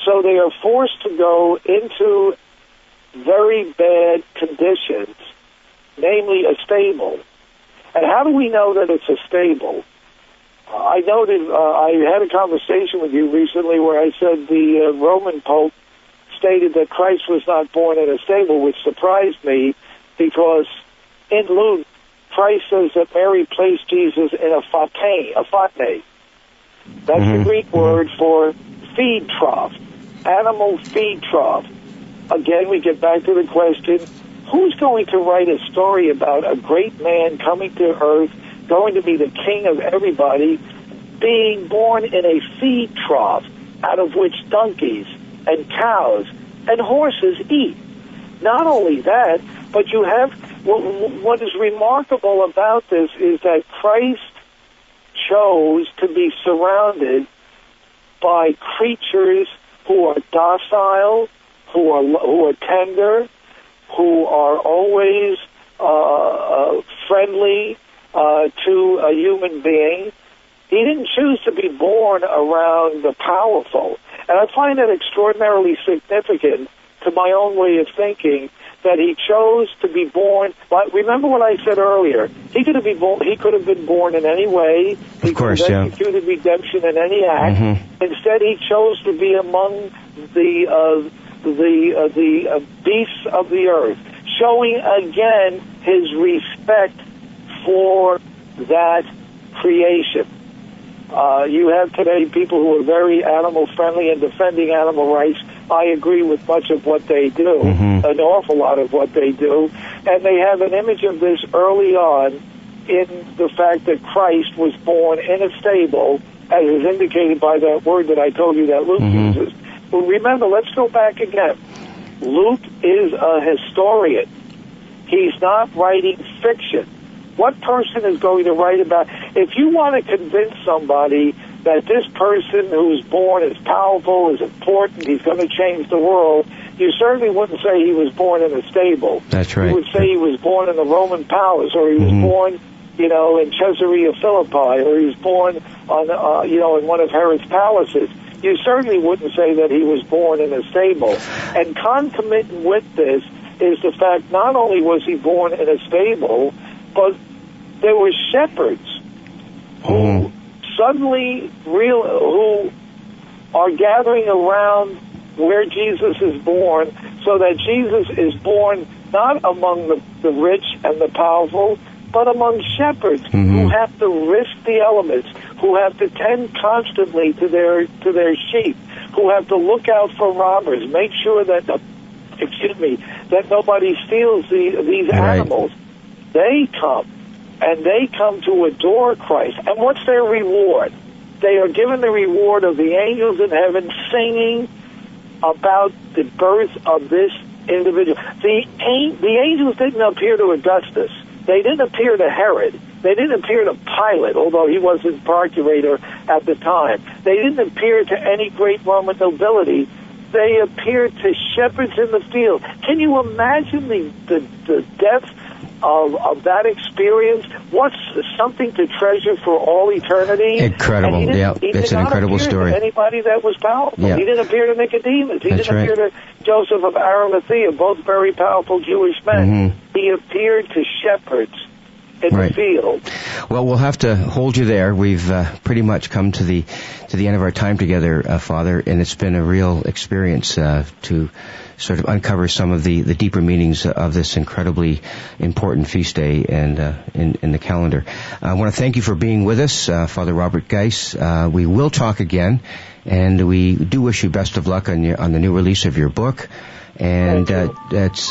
So they are forced to go into very bad conditions, namely a stable. And how do we know that it's a stable? I noted, I had a conversation with you recently where I said the Roman Pope stated that Christ was not born in a stable, which surprised me because in Luke, Christ says that Mary placed Jesus in a fatne. That's the Greek word for feed trough, animal feed trough. Again, we get back to the question, who's going to write a story about a great man coming to earth, going to be the king of everybody, being born in a feed trough out of which donkeys and cows and horses eat? Not only that, but you have, what is remarkable about this is that Christ chose to be surrounded by creatures who are docile, who are tender, who are always friendly to a human being. He didn't choose to be born around the powerful. And I find that extraordinarily significant to my own way of thinking, that he chose to be born. Remember what I said earlier? He could have been born in any way. He could have executed redemption in any act. Instead, he chose to be among the beasts of the earth, showing again his respect for that creation. You have today people who are very animal friendly and defending animal rights. I agree with much of what they do, an awful lot of what they do, and they have an image of this early on in the fact that Christ was born in a stable, as is indicated by that word that I told you that Luke uses. Well, remember, let's go back again. Luke is a historian. He's not writing fiction. What person is going to write about... If you want to convince somebody that this person who's born is powerful, is important, he's going to change the world, you certainly wouldn't say he was born in a stable. That's right. You would say he was born in the Roman palace, or he was born, in Caesarea Philippi, or he was born on, in one of Herod's palaces. You certainly wouldn't say that he was born in a stable. And concomitant with this is the fact not only was he born in a stable, but there were shepherds who suddenly who are gathering around where Jesus is born, so that Jesus is born not among the rich and the powerful, but among shepherds who have to risk the elements, who have to tend constantly to their sheep, who have to look out for robbers, make sure that that nobody steals these animals. They come, and they come to adore Christ. And what's their reward? They are given the reward of the angels in heaven singing about the birth of this individual. The angels didn't appear to Augustus. They didn't appear to Herod. They didn't appear to Pilate, although he wasn't procurator at the time. They didn't appear to any great Roman nobility. They appeared to shepherds in the field. Can you imagine the depth of that experience? What's something to treasure for all eternity? Incredible. It's an incredible story. Anybody that was powerful. Yeah. He didn't appear to Nicodemus. He didn't appear to Joseph of Arimathea, both very powerful Jewish men. He appeared to shepherds in the field. Well, we'll have to hold you there. We've pretty much come to the end of our time together, Father, and it's been a real experience to sort of uncover some of the deeper meanings of this incredibly important feast day and in the calendar. I want to thank you for being with us, Father Robert Geis. We will talk again, and we do wish you best of luck on the new release of your book. And it's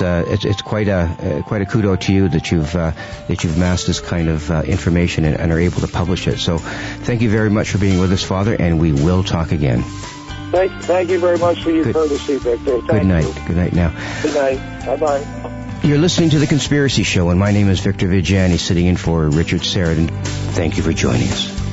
quite a kudo to you that you've amassed this kind of information and are able to publish it. So, thank you very much for being with us, Father, and we will talk again. Thank you very much for your courtesy, Victor. Good night. Good night now. Good night. Bye-bye. You're listening to The Conspiracy Show, and my name is Victor Viggiani, sitting in for Richard Serrett, and thank you for joining us.